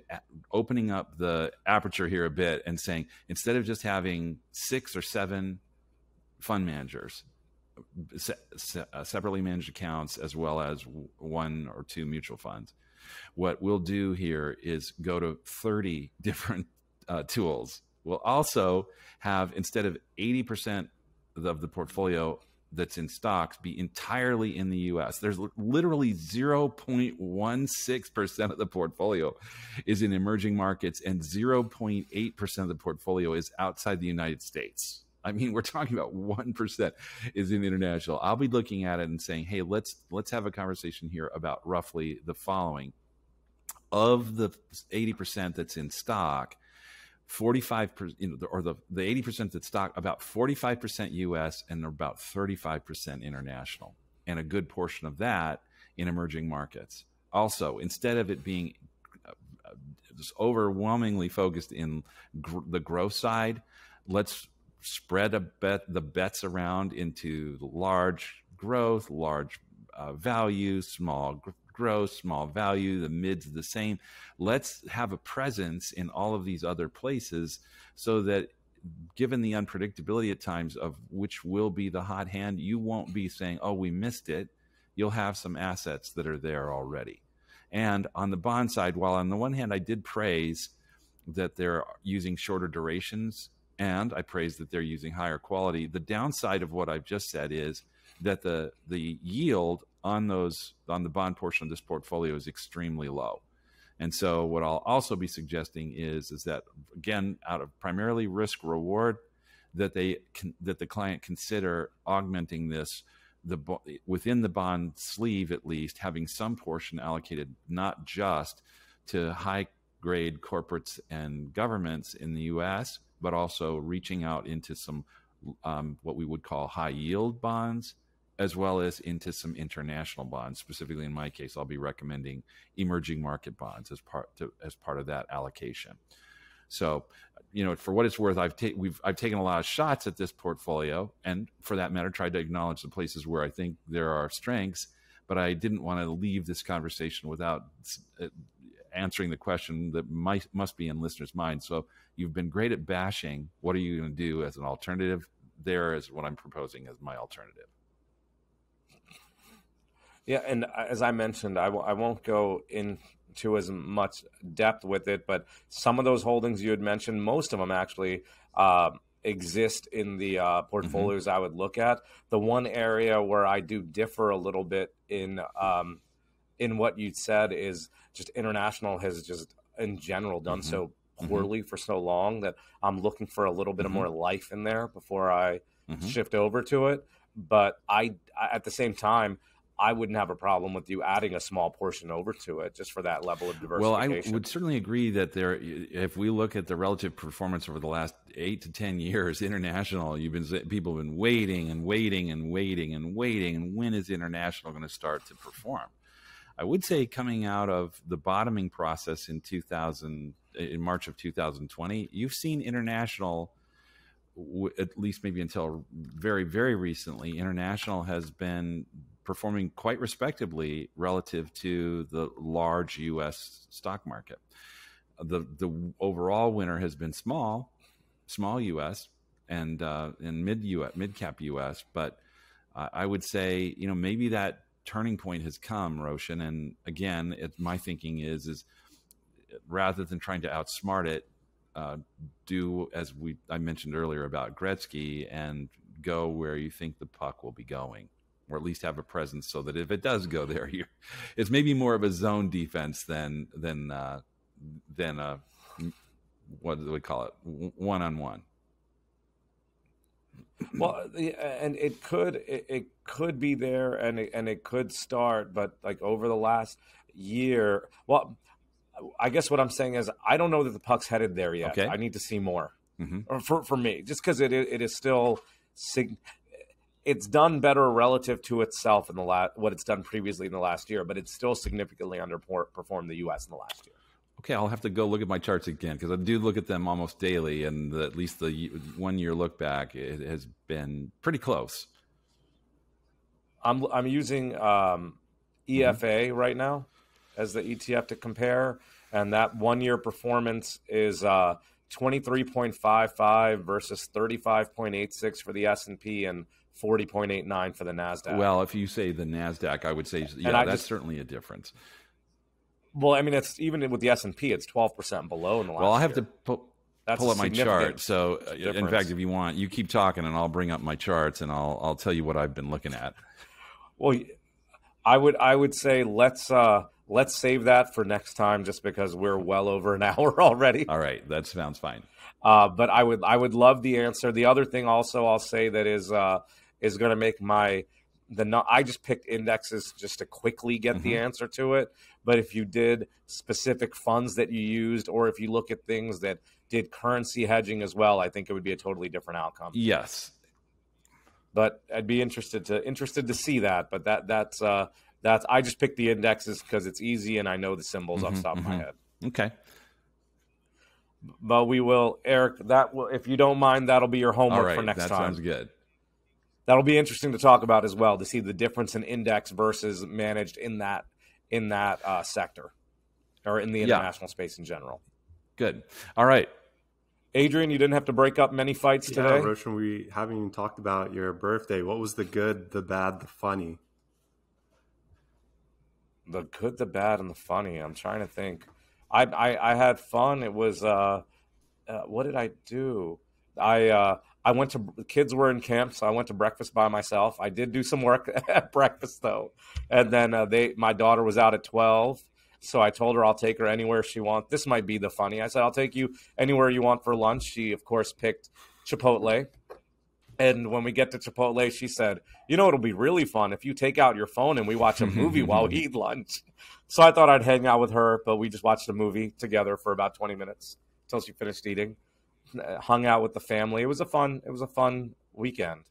opening up the aperture here a bit and saying, instead of just having 6 or 7 fund managers, separately managed accounts, as well as 1 or 2 mutual funds, what we'll do here is go to 30 different tools. We'll also have, instead of 80% of the portfolio that's in stocks, be entirely in the US. There's literally 0.16% of the portfolio is in emerging markets, and 0.8% of the portfolio is outside the United States. I mean, we're talking about 1% is in international. I'll be looking at it and saying, hey, let's have a conversation here about roughly the following. Of the 80% that's in stock, 45%, or the 80% that's stock, about 45% US and about 35% international, and a good portion of that in emerging markets. Also, instead of it being just overwhelmingly focused in the growth side, let's spread the bets around into large growth, large value, small growth, small value, the mids the same. Let's have a presence in all of these other places, so that given the unpredictability at times of which will be the hot hand, you won't be saying, oh, we missed it. You'll have some assets that are there already. And on the bond side, while on the one hand I did praise that they're using shorter durations, and I praise that they're using higher quality, the downside of what I've just said is that the yield on the bond portion of this portfolio is extremely low. And so what I'll also be suggesting is that, again, out of primarily risk reward, that the client consider augmenting this within the bond sleeve, at least having some portion allocated not just to high grade corporates and governments in the US, but also reaching out into some what we would call high yield bonds, as well as into some international bonds. Specifically, in my case, I'll be recommending emerging market bonds as part of that allocation. So, for what it's worth, I've taken a lot of shots at this portfolio, and for that matter, tried to acknowledge the places where I think there are strengths. But I didn't want to leave this conversation without answering the question that must be in listeners' minds. So you've been great at bashing. What are you going to do as an alternative? There is what I'm proposing as my alternative. Yeah, and as I mentioned, I won't go into as much depth with it, but some of those holdings you had mentioned, most of them actually exist in the portfolios I would look at. The one area where I do differ a little bit in what you said is just international has just in general done so poorly for so long that I'm looking for a little bit of more life in there before I shift over to it. But I at the same time, I wouldn't have a problem with you adding a small portion over to it just for that level of diversification. Well, I would certainly agree that if we look at the relative performance over the last 8 to 10 years, international, people have been waiting and waiting and waiting and waiting. And when is international going to start to perform? I would say coming out of the bottoming process in March of 2020, you've seen international, at least maybe until very, very recently, international has been performing quite respectably relative to the large U.S. stock market. The overall winner has been small U.S. and mid cap U.S. But I would say, maybe that turning point has come, Roshan. And again, my thinking is rather than trying to outsmart it, do as I mentioned earlier about Gretzky and go where you think the puck will be going, or at least have a presence so that if it does go there, it's maybe more of a zone defense than a, what do we call it, one-on-one. Well, and it could be there, and it could start, but like over the last year, well, I guess what I'm saying is I don't know that the puck's headed there yet. Okay. I need to see more for me, just because it is still it's done better relative to itself in what it's done previously in the last year, but it's still significantly underperformed the U.S. in the last year. Okay, I'll have to go look at my charts again because I do look at them almost daily, and at least the 1 year look back, it has been pretty close. I'm using EFA right now as the ETF to compare, and that 1 year performance is 23.55 versus 35.86 for the S&P and 40.89 for the NASDAQ. Well, if you say the NASDAQ, I would say, that's certainly a difference. Well, I mean, it's even with the S&P, it's 12% below in the last year. Well, I'll have to pull up my chart. So, difference. In fact, if you want, you keep talking, and I'll bring up my charts, and I'll tell you what I've been looking at. Well, I would say let's save that for next time, just because we're well over an hour already. All right, that sounds fine. But I would love the answer. The other thing also I'll say that is going to make I just picked indexes just to quickly get the answer to it. But if you did specific funds that you used, or if you look at things that did currency hedging as well, I think it would be a totally different outcome. Yes. But I'd be interested to see that. But that's I just picked the indexes because it's easy and I know the symbols off the top of my head. Okay. But we will, Eric. If you don't mind, that'll be your homework for next time. That sounds good. That'll be interesting to talk about as well, to see the difference in index versus managed in that sector, or in the international space in general. Good. All right. Adrian, you didn't have to break up many fights today. Roshan, we haven't even talked about your birthday. What was the good, the bad, the funny? The good, the bad, and the funny. I'm trying to think. I had fun. It was what did I do? I went to, kids were in camp, so I went to breakfast by myself. I did do some work at breakfast though, and then my daughter was out at 12. So I told her I'll take her anywhere she wants. This might be the funny. I said, I'll take you anywhere you want for lunch. She, of course, picked Chipotle. And when we get to Chipotle, she said, it'll be really fun if you take out your phone and we watch a movie while we eat lunch. So I thought I'd hang out with her, but we just watched a movie together for about 20 minutes until she finished eating. Hung out with the family. It was a fun weekend.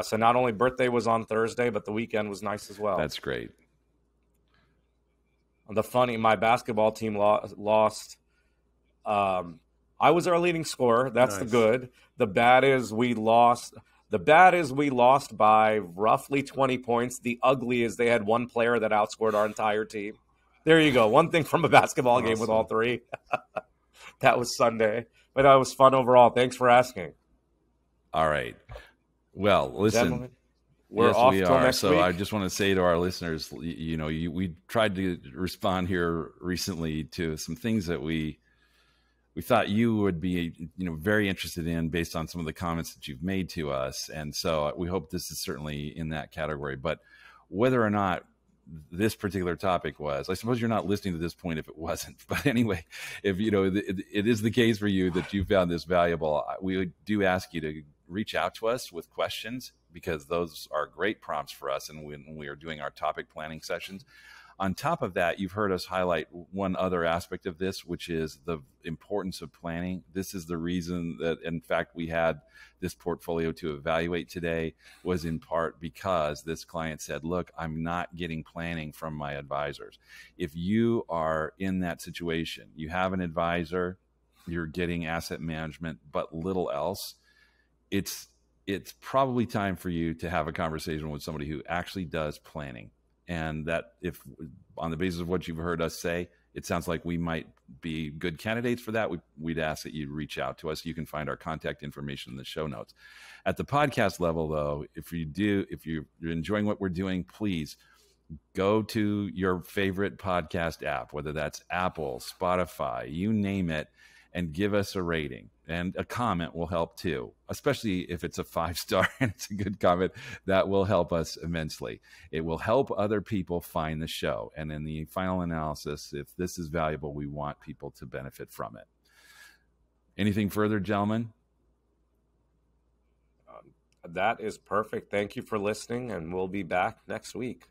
So not only birthday was on Thursday, but the weekend was nice as well. That's great. My basketball team lost. I was our leading scorer. That's nice. The good. The bad is we lost. The bad is we lost by roughly 20 points. The ugly is they had one player that outscored our entire team. There you go. One thing from a basketball game with all three. That was Sunday. But it was fun overall. Thanks for asking. All right. Well, listen. Gentlemen, we're off till next week. I just want to say to our listeners, we tried to respond here recently to some things that we thought you would be, very interested in based on some of the comments that you've made to us. And so we hope this is certainly in that category. But whether or not this particular topic was, I suppose you're not listening to this point if it wasn't. But anyway, if it is the case for you that you found this valuable, we do ask you to reach out to us with questions, because those are great prompts for us and when we are doing our topic planning sessions. On top of that, you've heard us highlight one other aspect of this, which is the importance of planning. This is the reason that, in fact, we had this portfolio to evaluate today, was in part because this client said, look, I'm not getting planning from my advisors. If you are in that situation, you have an advisor, you're getting asset management, but little else, it's it's probably time for you to have a conversation with somebody who actually does planning. And that, if on the basis of what you've heard us say, it sounds like we might be good candidates for that, we'd ask that you reach out to us. You can find our contact information in the show notes. At the podcast level, though, if you're enjoying what we're doing, please go to your favorite podcast app, whether that's Apple, Spotify, you name it, and give us a rating. And a comment will help too, especially if it's a 5-star and it's a good comment. That will help us immensely. It will help other people find the show. And in the final analysis, if this is valuable, we want people to benefit from it. Anything further, gentlemen? That is perfect. Thank you for listening, and we'll be back next week.